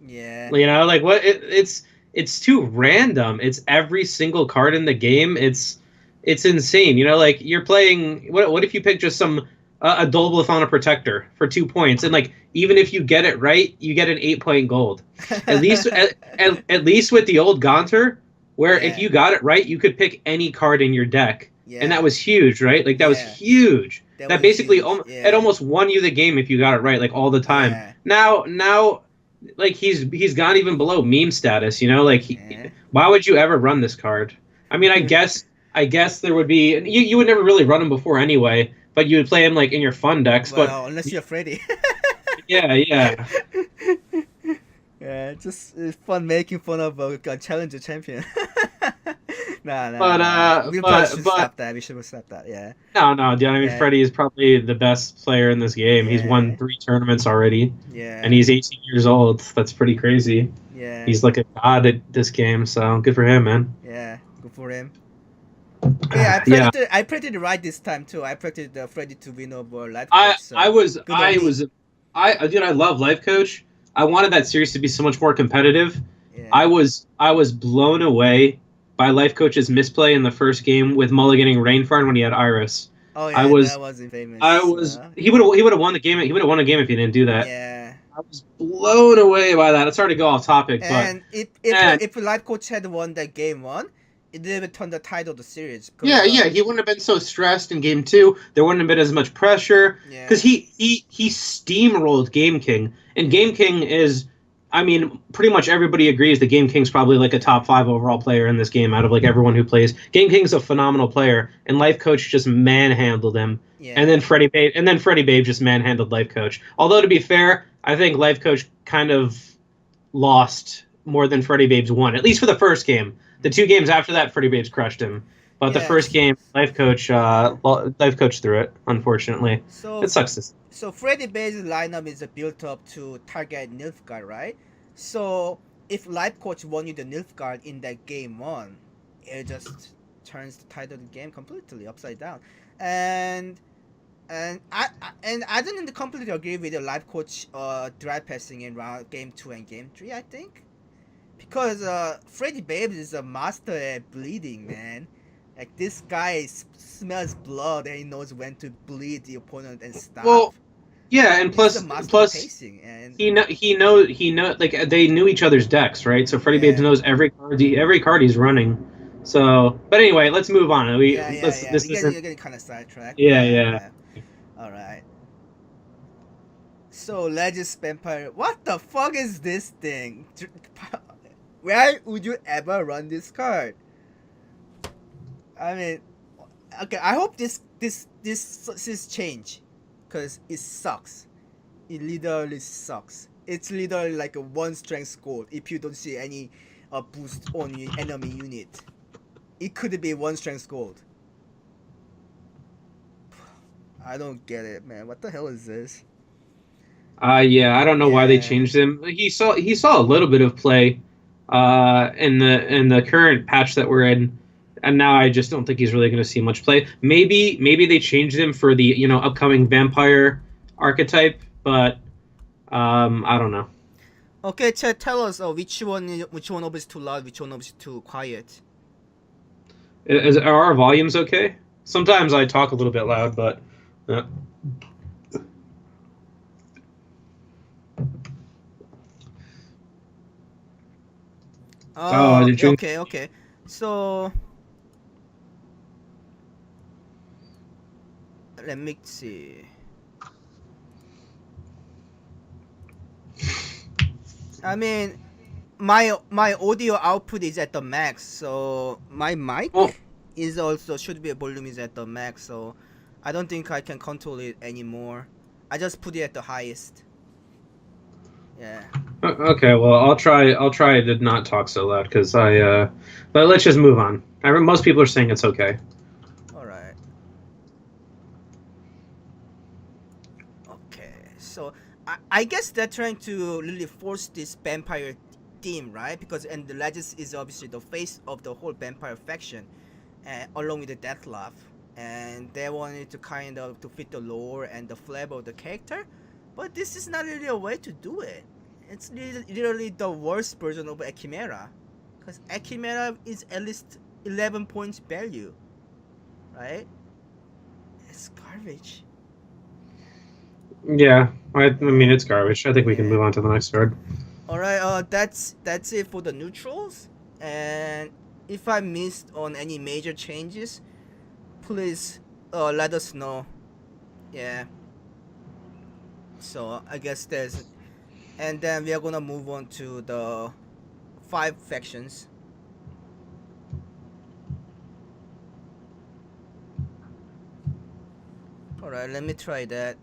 A: Yeah.
B: Like what? It's too random. It's every single card in the game. It's insane. Like you're playing. What if you pick just some a Dolblathana Protector for 2 points, and like even if you get it right, you get an 8-point gold. At least at least with the old Gaunter, where if you got it right, you could pick any card in your deck, and that was huge, right? Like that was huge. That basically it almost won you the game if you got it right, like all the time.
A: Yeah.
B: Now. Like he's gone even below meme status, like why would you ever run this card? I mean, I guess there would be you would never really run him before anyway, but you would play him like in your fun decks.
A: Well,
B: but
A: unless you're Freddy.
B: yeah.
A: Yeah, it's fun making fun of a challenger champion. Nah.
B: But
A: stop that. We should stop that. Yeah.
B: No, dude. I mean, Freddy is probably the best player in this game. He's won 3 tournaments already.
A: Yeah.
B: And he's 18 years old. That's pretty crazy.
A: Yeah.
B: He's like a god at this game. So good for him, man.
A: Yeah, good for him. Yeah, I predicted right this time too. I predicted Freddy to win over Life Coach.
B: I love Life Coach. I wanted that series to be so much more competitive.
A: Yeah.
B: I was blown away by Life Coach's misplay in the first game with mulliganing Rainfarn when he had Iris.
A: Oh yeah, that was infamous.
B: He would have won the game. He would have won a game if he didn't do that.
A: Yeah.
B: I was blown away by that. It's hard to go off topic,
A: and if Life Coach had won that game 1, it didn't turn the tide of the series.
B: Yeah, he wouldn't have been so stressed in game 2. There wouldn't have been as much pressure because he steamrolled Game King, and Game King is. I mean, pretty much everybody agrees that Game King's probably like a top 5 overall player in this game out of like everyone who plays. Game King's a phenomenal player, and Life Coach just manhandled him. Yeah. And then Freddy Babe just manhandled Life Coach. Although to be fair, I think Life Coach kind of lost more than Freddy Babe's won, at least for the first game. The 2 games after that, Freddy Babe's crushed him. But the first game, Life Coach threw it, unfortunately. So it sucks.
A: So Freddy Babe's lineup is built up to target Nilfgaard, right? So if Life Coach won you the Nilfgaard in that game 1, it just turns the tide of the game completely upside down. And I didn't completely agree with the Life Coach drive passing in round game 2 and game 3, I think, because Freddy Babe is a master at bleeding, man. Like this guy smells blood and he knows when to bleed the opponent and stop. Well,
B: yeah, and plus
A: pacing, and
B: he know like they knew each other's decks, right? So Freddy Babe knows every card he's running. So, but anyway, let's move on. You're
A: getting kind of sidetracked.
B: Yeah.
A: All right. So Legends Vampire, what the fuck is this thing? Where would you ever run this card? I mean, okay. I hope this change, cause it sucks. It literally sucks. It's literally like a 1 strength gold if you don't see any boost on your enemy unit. It could be 1 strength gold. I don't get it, man. What the hell is this?
B: I don't know why they changed him. He saw a little bit of play in the current patch that we're in. and now I just don't think he's really going to see much play. Maybe they changed him for the upcoming vampire archetype, but I don't know.
A: Okay, Chad, tell us which one of is too loud, which one of is too quiet.
B: Are our volumes okay? Sometimes I talk a little bit loud, but.
A: Oh,
B: did you?
A: okay. So let me see. I mean, my audio output is at the max, so my mic
B: Oh.
A: is also should be volume is at the max, so I don't think I can control it anymore. I just put it at the highest. Yeah.
B: Okay, well, I'll try to not talk so loud because but let's just move on. Most people are saying it's okay.
A: All right. Okay. So I guess they're trying to really force this vampire theme, right? Because and the Legends is obviously the face of the whole vampire faction, along with the Deathlock, and they wanted to kind of to fit the lore and the flavor of the character, but this is not really a way to do it. It's literally the worst version of a Chimera, because a Chimera is at least 11 points value, right? It's garbage.
B: Yeah, I mean it's garbage. I think we can move on to the next card.
A: All right, that's it for the neutrals. And if I missed on any major changes, please let us know. Yeah. So I guess there's, and then we are gonna move on to the 5 factions. All right, let me try that.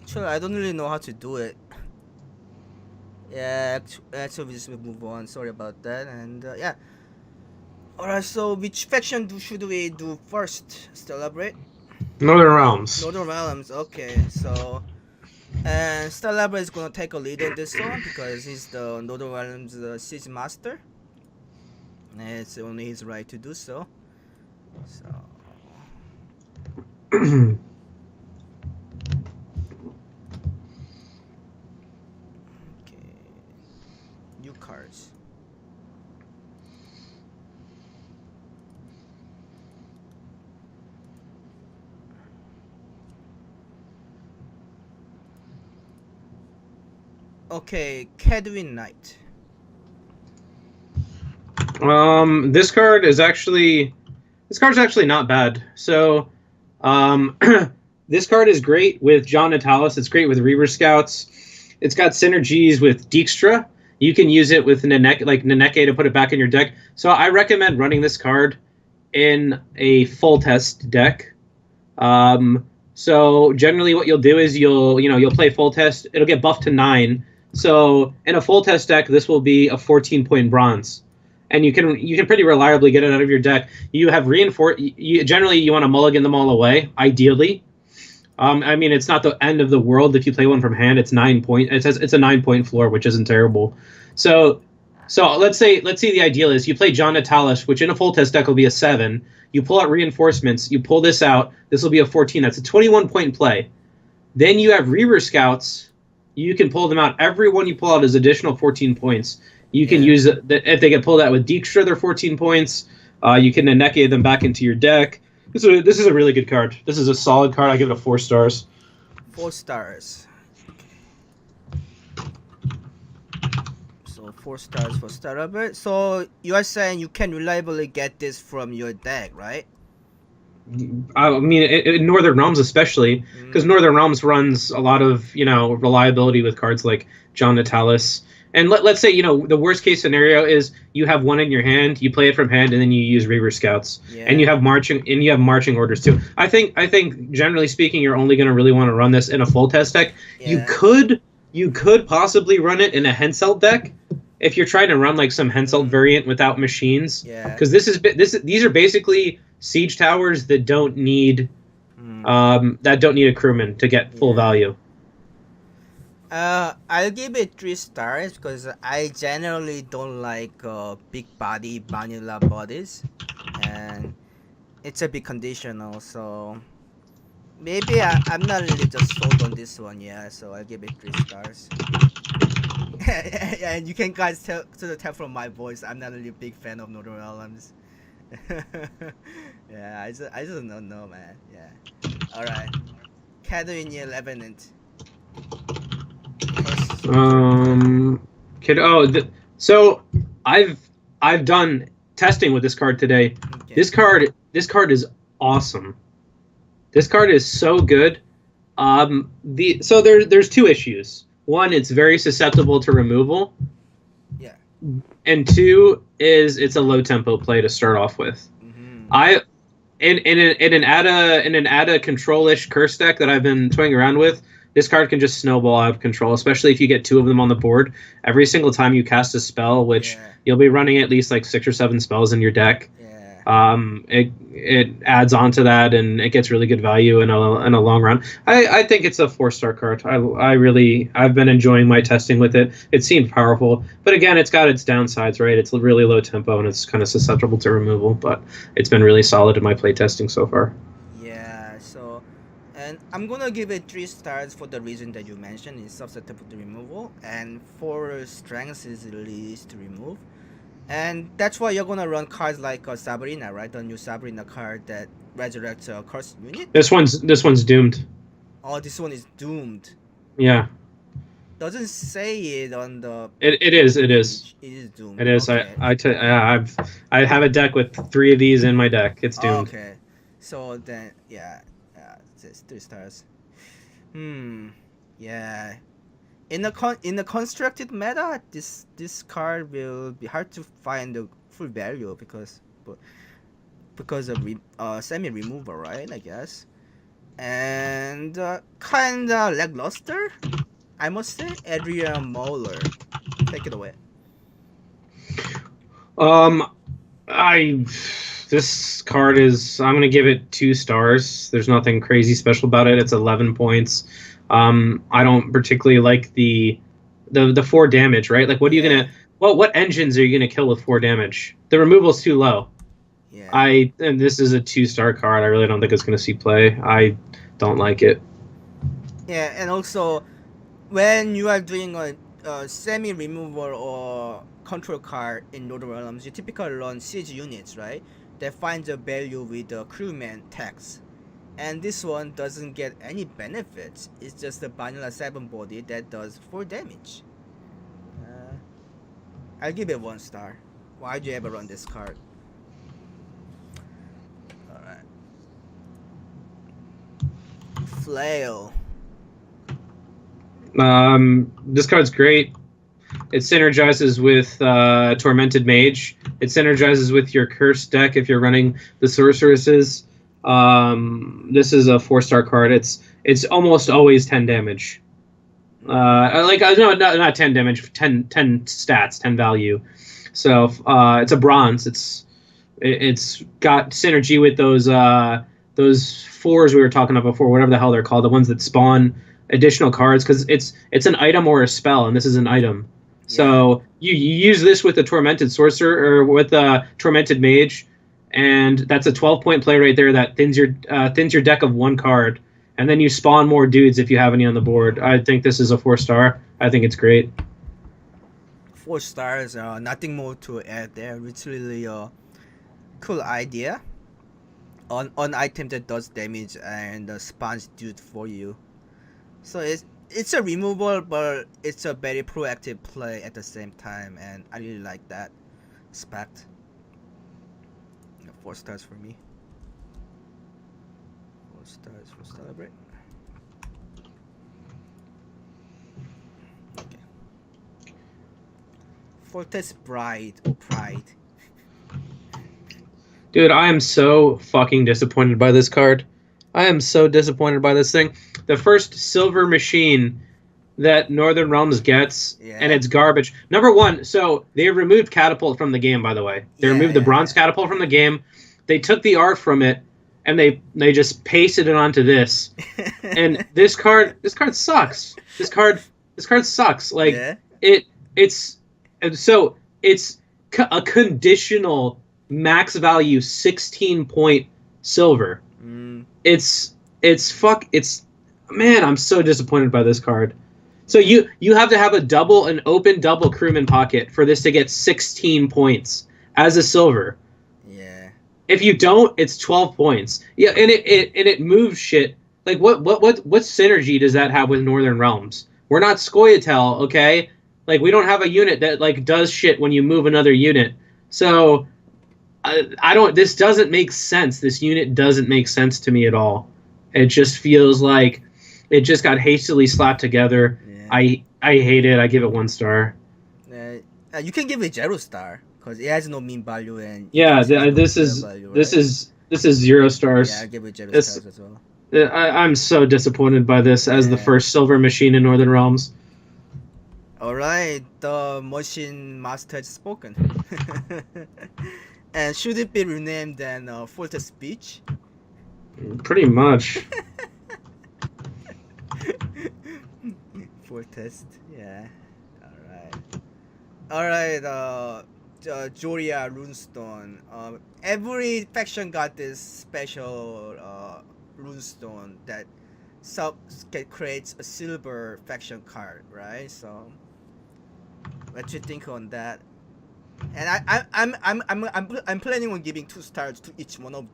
A: Actually, I don't really know how to do it. Yeah, actually, we just move on. Sorry about that. And yeah. Alright, so which faction should we do first? Celebrate?
B: Northern Realms.
A: Northern Realms, okay. So, and Stalabra is gonna take a lead on this one because he's the Northern Realms siege master. And it's only his right to do so. So. Okay. New cards. Okay, Cadwin Knight.
B: This card is actually not bad. So, this card is great with John Natalis. It's great with Reaver Scouts. It's got synergies with Dijkstra. You can use it with Neneke to put it back in your deck. So I recommend running this card in a full test deck. So generally what you'll do is you'll play full test. It'll get buffed to 9. So in a full test deck, this will be a 14-point bronze. And you can pretty reliably get it out of your deck. You have generally you want to mulligan them all away, ideally. I mean, it's not the end of the world if you play one from hand. It's 9 point. It's a 9-point floor, which isn't terrible. So let's say the ideal is you play John Natalis, which in a full test deck will be a 7. You pull out reinforcements. You pull this out. This will be a 14. That's a 21-point play. Then you have Reaver Scouts. You can pull them out. Every one you pull out is additional 14 points. You can use it if they get pulled out with Dijkstra, they're 14 points. You can Neneke them back into your deck. This is a really good card. This is a solid card. I give it a 4 stars.
A: 4 stars. So 4 stars for Starabert. So you are saying you can reliably get this from your deck, right?
B: I mean, in Northern Realms especially, because Northern Realms runs a lot of reliability with cards like John Natalis. And let's say the worst case scenario is you have one in your hand, you play it from hand, and then you use Reaver Scouts, and you have marching orders too. I think generally speaking, you're only going to really want to run this in a full test deck. You could You could possibly run it in a Henselt deck if you're trying to run like some Henselt variant without machines.
A: Yeah.
B: Because these are basically siege towers that don't need a crewman to get full value.
A: I'll give it 3 stars because I generally don't like big body vanilla bodies, and it's a bit conditional. So maybe I'm not really just sold on this one. Yeah, so I'll give it 3 stars. And you can guys tell from my voice, I'm not really a big fan of Northern Realms. Yeah, I just don't know, man. Yeah. All right. Cadwin Revenant.
B: So I've done testing with this card today.
A: Okay.
B: This card is awesome. This card is so good. There's 2 issues. One, it's very susceptible to removal.
A: Yeah.
B: And 2 is it's a low tempo play to start off with. In an ADA control-ish curse deck that I've been toying around with, this card can just snowball out of control, especially if you get 2 of them on the board. Every single time you cast a spell, which you'll be running at least like 6 or 7 spells in your deck. It adds on to that, and it gets really good value in a long run. I think it's a 4-star card. I've been enjoying my testing with it. It seemed powerful, but again, it's got its downsides, right? It's really low tempo and it's kind of susceptible to removal, but it's been really solid in my play testing so far.
A: Yeah. So, and I'm gonna give it 3 stars for the reason that you mentioned. It's susceptible to removal, and 4 strengths is released to remove. And that's why you're gonna run cards like Sabrina, right? The new Sabrina card that resurrects a cursed unit.
B: This one's doomed.
A: Oh, this one is doomed.
B: Yeah.
A: Doesn't say it on the.
B: It is.
A: It is doomed.
B: It is.
A: Okay.
B: I have a deck with 3 of these in my deck. It's doomed.
A: Okay. So then, yeah, it's 3 stars. Yeah. In the constructed meta, this card will be hard to find the full value because of semi removal, right? I guess, and kinda lackluster, I must say. Adrian Moeller, take it away.
B: This card is. I'm gonna give it 2 stars. There's nothing crazy special about it. It's 11 points. I don't particularly like the 4 damage, right? Like, what are you gonna? What engines are you gonna kill with 4 damage? The removal's too low.
A: Yeah.
B: And this is a 2-star card. I really don't think it's gonna see play. I don't like it.
A: Yeah, and also when you are doing a semi removal or control card in Northern Realms, you typically run siege units, right? That finds a value with the crewman tax. And this one doesn't get any benefits. It's just a vanilla 7 body that does 4 damage. I'll give it 1 star. Why'd you ever run this card? Alright. Flail.
B: This card's great. It synergizes with Tormented Mage. It synergizes with your Curse deck if you're running the Sorceresses. This is a 4-star card. It's almost always 10 damage. Not 10 damage, 10 stats, 10 value. So it's a bronze. It's got synergy with those 4s we were talking about before, whatever the hell they're called, the ones that spawn additional cards, because it's an item or a spell, and this is an item. Yeah. So you use this with a Tormented Sorcerer or with a Tormented Mage, and that's a 12-point play right there that thins your deck of 1 card, and then you spawn more dudes if you have any on the board. I think this is a 4-star. I think it's great.
A: 4 stars. Nothing more to add there. It's really a cool idea. On item that does damage and spawns dude for you. So it's a removal, but it's a very proactive play at the same time, and I really like that aspect. 4 stars for me. 4 stars for Celebrate. Okay. Fortress Bride or Pride.
B: Dude, I am so fucking disappointed by this card. I am so disappointed by this thing. The first silver machine that Northern Realms gets,
A: Yeah.
B: and it's garbage. Number one, so they removed Catapult from the game, by the way. They removed the Bronze Catapult from the game. They took the art from it, and they just pasted it onto this. And this card sucks. This card sucks. Like
A: Yeah.
B: it's a conditional max value 16-point silver. It's man, I'm so disappointed by this card. So you have to have an open double crewman pocket for this to get 16 points as a silver.
A: Yeah.
B: If you don't, it's 12 points. Yeah, and it moves shit. Like what synergy does that have with Northern Realms? We're not Scoia'tael, okay? Like we don't have a unit that like does shit when you move another unit. So I don't. This doesn't make sense. This unit doesn't make sense to me at all. It just feels like it just got hastily slapped together. Yeah. I hate it. I give it 1 star.
A: You can give it 0 star because it has no mean value and
B: this is 0 stars.
A: Yeah, I give it 0 stars as well.
B: I'm so disappointed by this as the first silver machine in Northern Realms.
A: All right, the machine master has spoken. And should it be renamed then Forte Speech?
B: Pretty much.
A: Fortest, yeah. All right. Joria Runestone. Every faction got this special runestone that creates a silver faction card, right? So, what you think on that? And I'm planning on giving 2 stars to each one of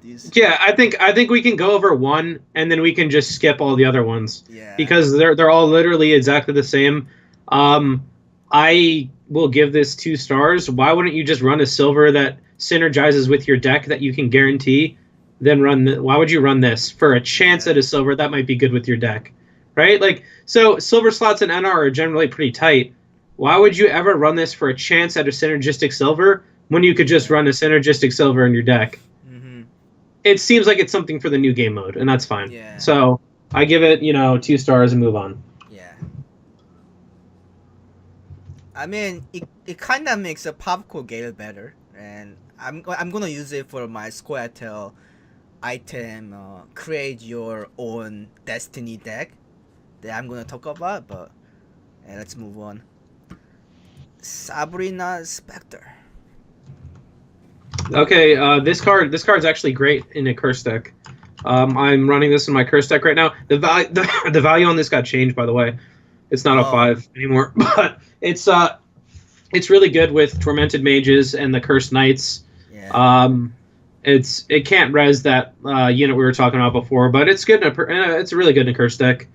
A: these.
B: Yeah, I think we can go over one and then we can just skip all the other ones.
A: Yeah.
B: Because they're all literally exactly the same. I will give this 2 stars. Why wouldn't you just run a silver that synergizes with your deck that you can guarantee? Then why would you run this for a chance at a silver that might be good with your deck, right? Like so, silver slots in NR are generally pretty tight. Why would you ever run this for a chance at a synergistic silver when you could just run a synergistic silver in your deck? Mm-hmm. It seems like it's something for the new game mode, and that's fine. Yeah. So I give it 2 stars and move on.
A: Yeah. I mean, it kind of makes a Popcore Gale better, and I'm gonna use it for my Scoia'tael item. Create your own Destiny deck that I'm gonna talk about, but let's move on. Sabrina Spectre.
B: Okay, this card's actually great in a curse deck. I'm running this in my curse deck right now. The value on this got changed, by the way. It's not a 5 anymore, but it's really good with Tormented Mages and the Cursed Knights. Yeah. It can't res that unit we were talking about before, but it's good. It's really good in a curse deck.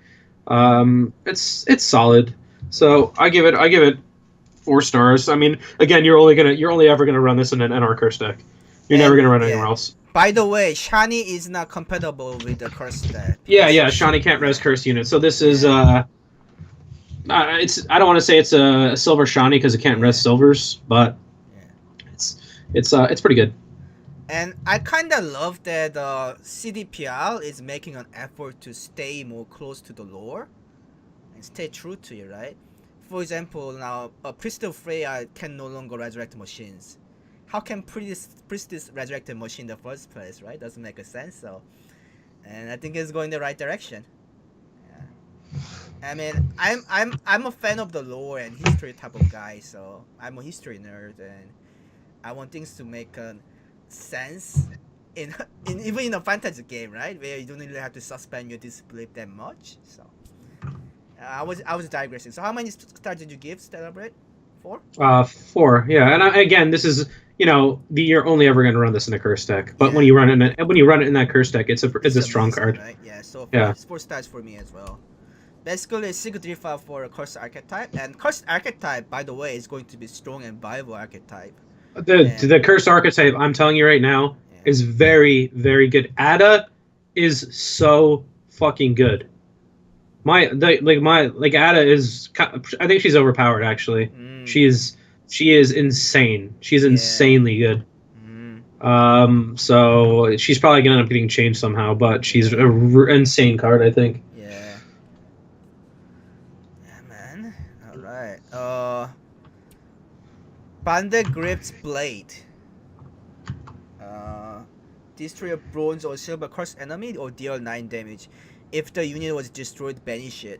B: It's solid. So I give it 4 stars. I mean, again, you're only ever gonna run this in an NR curse deck. You're never gonna run anywhere else.
A: By the way, Shani is not compatible with the curse deck.
B: Yeah, Shani can't res curse units. So this is I don't want to say it's a silver Shani because it can't res silvers, but it's pretty good.
A: And I kind of love that CDPR is making an effort to stay more close to the lore and stay true to it, right? For example, now Priest of Freya can no longer resurrect machines. How can Priestess resurrect a machine in the first place, right? Doesn't make a sense. So, and I think it's going the right direction. Yeah. I mean, I'm a fan of the lore and history type of guy, so I'm a history nerd, and I want things to make sense in even in a fantasy game, right? Where you don't really have to suspend your disbelief that much. So. I was digressing. So how many stars did you give Celebrate? 4?
B: 4. Yeah, and again, this is you're only ever going to run this in a curse deck. But when you run it in that curse deck, it's a strong card.
A: Right? Yeah. So 4 stars for me as well. Basically, Sigdrifa for a curse archetype, and curse archetype, by the way, is going to be strong and viable archetype.
B: The curse archetype, I'm telling you right now, is very, very good. Ada is so fucking good. Ada is. I think she's overpowered. Actually, she is insane. She's insanely good. So she's probably gonna end up getting changed somehow, but she's an insane card. I think.
A: Yeah. Bandit Grip's Blade. Destroy a bronze or silver cursed enemy or deal 9 damage. If the unit was destroyed, banish it.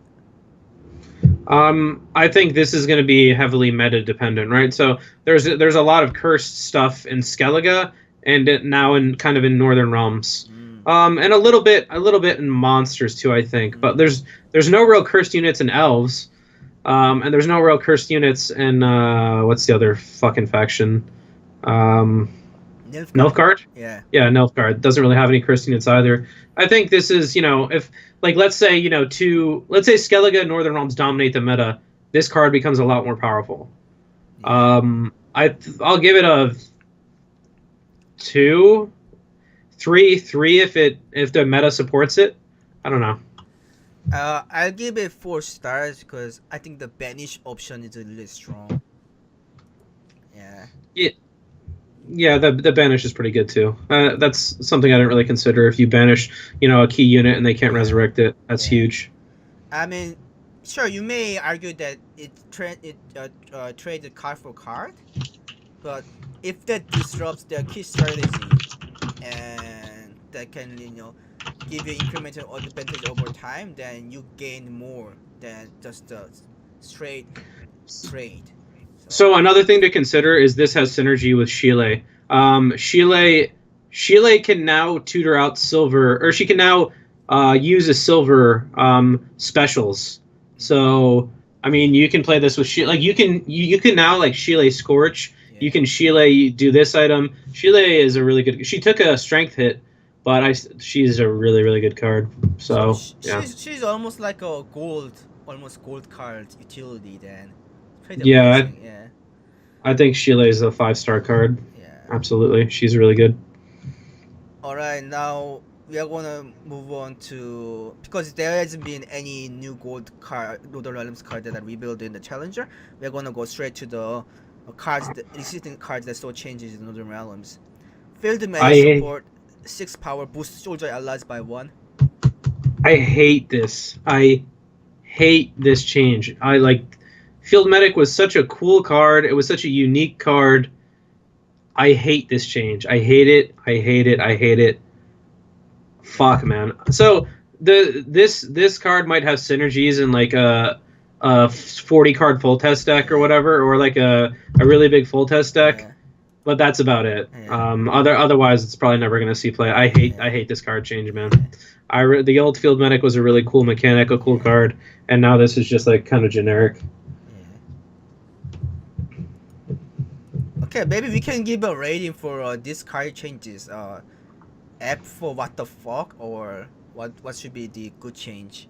B: I think this is going to be heavily meta dependent, right? So there's a lot of cursed stuff in Skellige and now in kind of in Northern Realms, and a little bit in monsters too, I think. But there's no real cursed units in elves, and there's no real cursed units in what's the other fucking faction? Nilfgaard?
A: Yeah.
B: Yeah, Nilfgaard doesn't really have any cursed units either. I think this is, if like let's say Skellige and Northern Realms dominate the meta, this card becomes a lot more powerful.
A: Yeah.
B: I'll give it a 2, 3 if the meta supports it. I don't know.
A: I'll give it 4 stars because I think the banish option is really strong. Yeah.
B: Yeah, the banish is pretty good too. That's something I didn't really consider. If you banish, a key unit and they can't resurrect it, that's huge.
A: I mean, sure, you may argue that it traded card for card, but if that disrupts their key strategy and that can give you incremental advantage over time, then you gain more than just the straight trade.
B: So another thing to consider is this has synergy with Shile. Shile can now tutor out silver, or she can now use a silver specials. So I mean, you can play this with Shile. Like you can now like Shile Scorch. Yeah. You can Shile do this item. Shile is a really good. She took a strength hit, but she's a really really good card. So yeah,
A: she's almost like a gold card utility then.
B: Yeah, I think Shile is a 5-star card.
A: Yeah.
B: Absolutely. She's really good.
A: Alright, now we are gonna move on to, because there hasn't been any new gold card, Northern Realms card that are rebuilt in the Challenger, we are gonna go straight to the existing cards that saw changes in Northern Realms. Field melee support, 6 power, boost soldier allies by 1.
B: I hate this. I hate this change. Field Medic was such a cool card. It was such a unique card. I hate this change. I hate it. I hate it. I hate it. Fuck, man. So this card might have synergies in like a 40 card full test deck or whatever, or like a really big full test deck. But that's about it. Otherwise, it's probably never gonna see play. I hate this card change, man. The old Field Medic was a really cool mechanic, a cool card, and now this is just like kind of generic.
A: Okay, maybe we can give a rating for these card changes. F for what the fuck, or what should be the good change?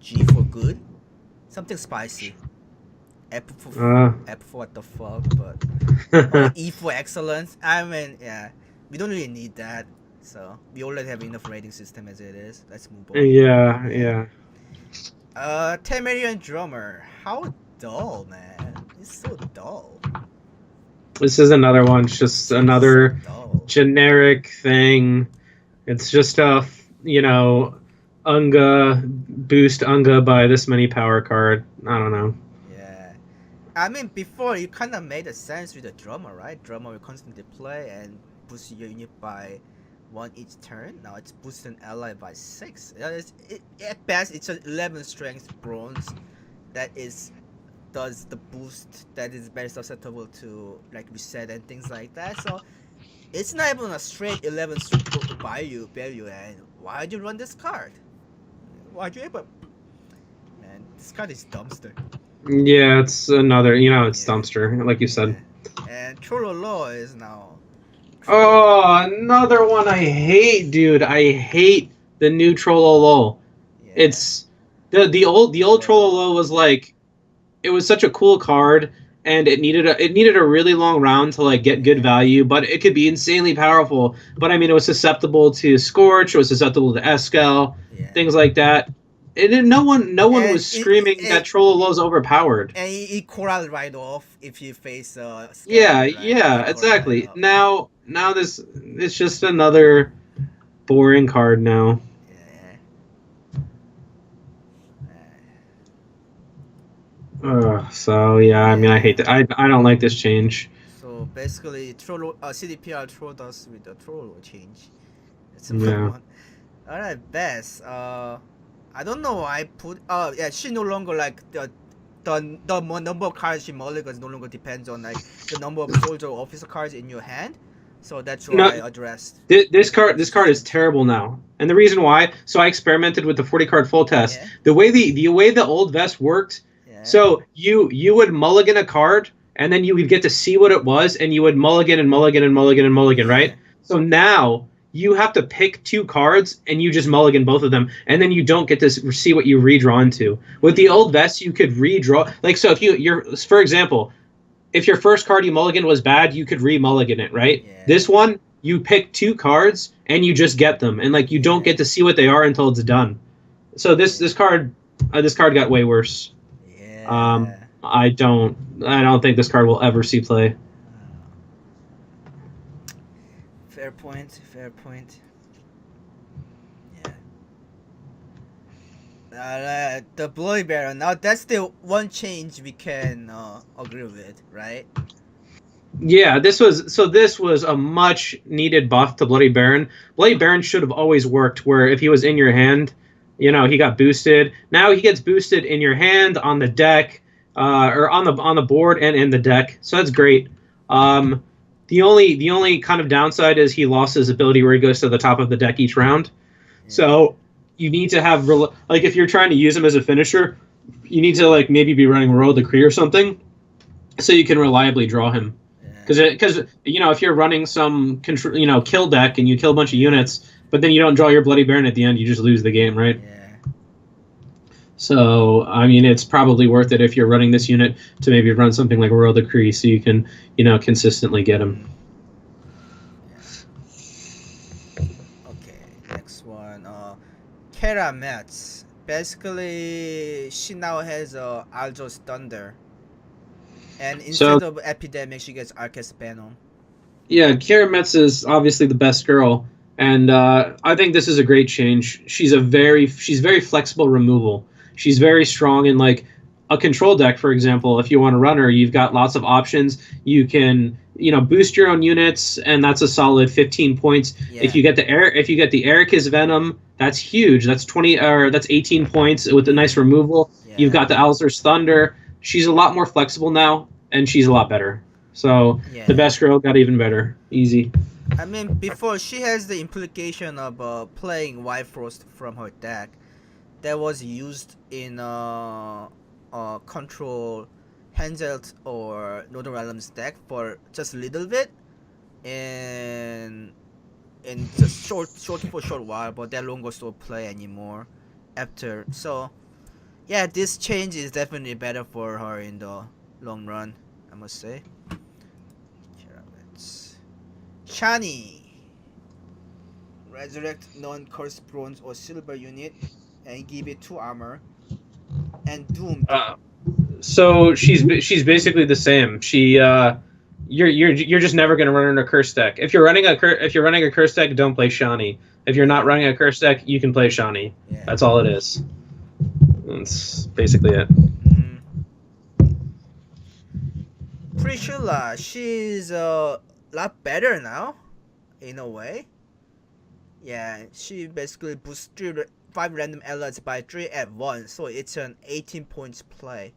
A: G for good, something spicy. F for what the fuck, but E for excellence. I mean, yeah, we don't really need that. So we already have enough rating system as it is. Let's move on.
B: Yeah.
A: 10 million drummer. How dull, man. It's so dull.
B: This is another one. It's just another generic thing. It's just Unga boost Unga by this many power card. I don't know.
A: Yeah. I mean, before it kind of made a sense with the drummer, right? Drummer will constantly play and boost your unit by 1 each turn. Now it's boosting an ally by 6. At best, it's an 11 strength bronze that does the boost that is very susceptible to like reset and things like that. So it's not even a straight 11 strength value. And why'd you run this card? Why'd you ever? Man, this card is dumpster.
B: Yeah, it's another. It's dumpster, like you said.
A: And Trollo Law is now.
B: Oh, another one I hate, dude. I hate the new Trollolo. Yeah. It's the old Trollolo was like, it was such a cool card, and it needed a really long round to like get good value, but it could be insanely powerful. But I mean, it was susceptible to Scorch, it was susceptible to Eskel, things like that. And no one was screaming that Trollolo's overpowered.
A: And it corral right off if you face
B: exactly. Now this it's just another boring card now. So yeah, I mean, I hate that. I don't like this change.
A: basically troll CDPR trolled us with the troll change. It's a
B: Yeah.
A: one. All right, Bess. I don't know. I put. Oh yeah, she no longer like the number of cards she mulligans no longer depends on like the number of soldier or officer cards in your hand. So that's what
B: No,
A: I addressed.
B: this card is terrible now, and the reason why. So I experimented with the 40 card full test.
A: Yeah.
B: The way the old vest worked.
A: Yeah.
B: So you would mulligan a card, and then you would get to see what it was, and you would mulligan and mulligan and mulligan and mulligan,
A: Yeah.
B: right? So now you have to pick two cards, and you just mulligan both of them, and then you don't get to see what you redraw into. With the old vest, you could redraw. Like so, if you're for example, if your first card you mulligan was bad, you could re-mulligan it, right?
A: Yeah.
B: This one, you pick two cards and you just get them, and like you don't get to see what they are until it's done. So this card got way worse.
A: Yeah.
B: I don't think this card will ever see play.
A: Fair point. Fair point. Yeah. The Bloody Baron. Now that's the one change we can agree with, right?
B: Yeah, this was a much needed buff to Bloody Baron. Bloody Baron should have always worked where if he was in your hand, he got boosted. Now he gets boosted in your hand, on the deck, or on the board and in the deck. So that's great. The only kind of downside is he lost his ability where he goes to the top of the deck each round.
A: Yeah.
B: So you need to have like if you're trying to use him as a finisher, you need to like maybe be running Royal Decree or something, so you can reliably draw him. Because if you're running some kill deck and you kill a bunch of units, but then you don't draw your Bloody Baron at the end, you just lose the game, right?
A: Yeah.
B: So I mean, it's probably worth it if you're running this unit to maybe run something like Royal Decree, so you can consistently get him.
A: Okay, next one. Kara Metz. Basically, she now has Aljo's Thunder. And instead of Epidemic, she gets Arcus Venom.
B: Yeah, Kara Metz is obviously the best girl, and I think this is a great change. She's very flexible removal. She's very strong in like a control deck, for example. If you want to run her, you've got lots of options. You can boost your own units, and that's a solid 15 points.
A: Yeah.
B: If you get the Ericus Venom, that's huge. That's 18 points with a nice removal.
A: Yeah.
B: You've got the Alzur's Thunder. She's a lot more flexible now, and she's a lot better. So
A: Yeah.
B: the best girl got even better. Easy.
A: I mean, before she has the implication of playing White Frost from her deck that was used in Control Hanselt or Northern Realms deck for just a little bit, and just short for a short while, but that longer still play anymore after. So yeah, this change is definitely better for her in the long run, I must say. Shani. Resurrect non-cursed bronze or silver unit and give it 2 armor. And Doom.
B: So she's basically the same. You're just never gonna run her in a curse deck. If you're running a curse deck, don't play Shani. If you're not running a curse deck, you can play Shani.
A: Yeah.
B: That's all it is. That's basically it.
A: Priscilla, she's a lot better now, in a way. Yeah, she basically boosts 5 random allies by 3 at once, so it's an 18 points play.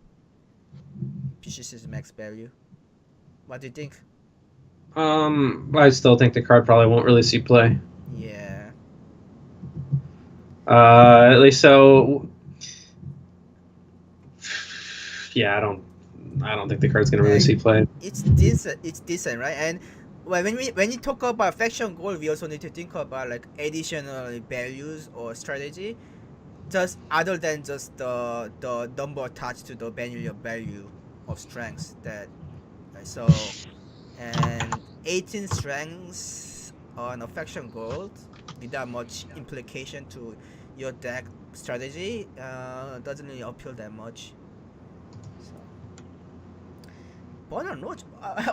A: PCC's max value. What do you think?
B: I still think the card probably won't really see play.
A: Yeah.
B: At least so. Yeah, I don't think the card's gonna really see play.
A: It's decent, right? And when you talk about faction goal, we also need to think about like additional values or strategy, just other than just the number attached to the vanilla value of strengths. So and 18 strengths on a faction gold without much implication to your deck strategy doesn't really appeal that much. Bono Roach.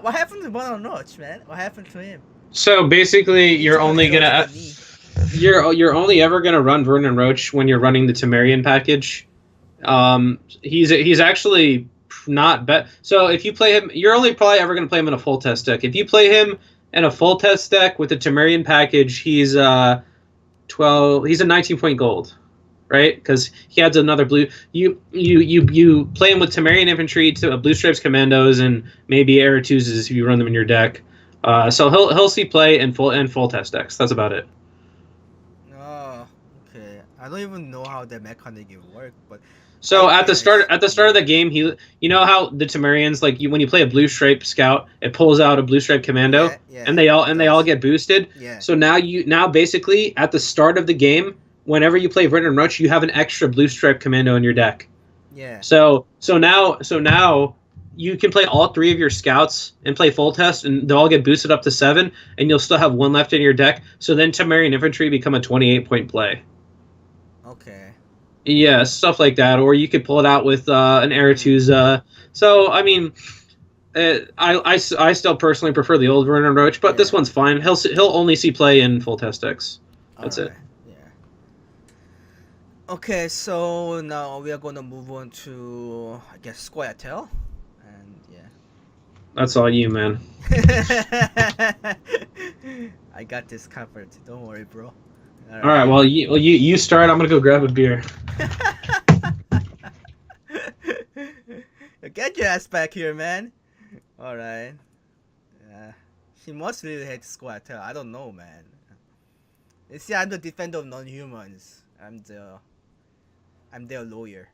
A: What happened to Bono Roach, man? What happened to him?
B: So basically, you're only ever gonna run Vernon Roach when you're running the Temerian package. He's actually not bet. So if you play him, you're only probably ever going to play him in a full test deck. If you play him in a full test deck with the Temerian package, he's 12. He's a 19-point gold, right? Because he adds another blue. You play him with Temerian infantry to Blue Stripes commandos and maybe Aratuzes if you run them in your deck. So he'll see play in full test decks. That's about it.
A: Oh, okay. I don't even know how the mechanic will work, but
B: So
A: I
B: at the
A: guess.
B: start of the game, you know how the Temerians like when you play a blue stripe scout, it pulls out a blue stripe commando,
A: Yeah,
B: and
A: it
B: they all
A: does.
B: get boosted.
A: Yeah,
B: So now basically at the start of the game, whenever you play Vern and Roach, you have an extra blue stripe commando in your deck.
A: yeah,
B: So now you can play all three of your scouts and play full test, and they'll all get boosted up to 7, and you'll still have one left in your deck. So then Temerian infantry become a 28-point play.
A: okay.
B: Yeah, stuff like that, or you could pull it out with an Aratuz. So I mean, I still personally prefer the old Werner Roach, but this
A: Yeah.
B: one's fine. He'll only see play in full test decks. That's it.
A: Alright, yeah. Okay, so now we are gonna move on to, I guess, Square Tail. And
B: That's all you, man.
A: yeah. I got this covered. Don't worry, bro.
B: All right, well you start. I'm gonna go grab a beer.
A: Get your ass back here, man. Alright. Yeah. She must really hate Square Tail. I don't know, man. You see, I'm the defender of non-humans. I'm their lawyer.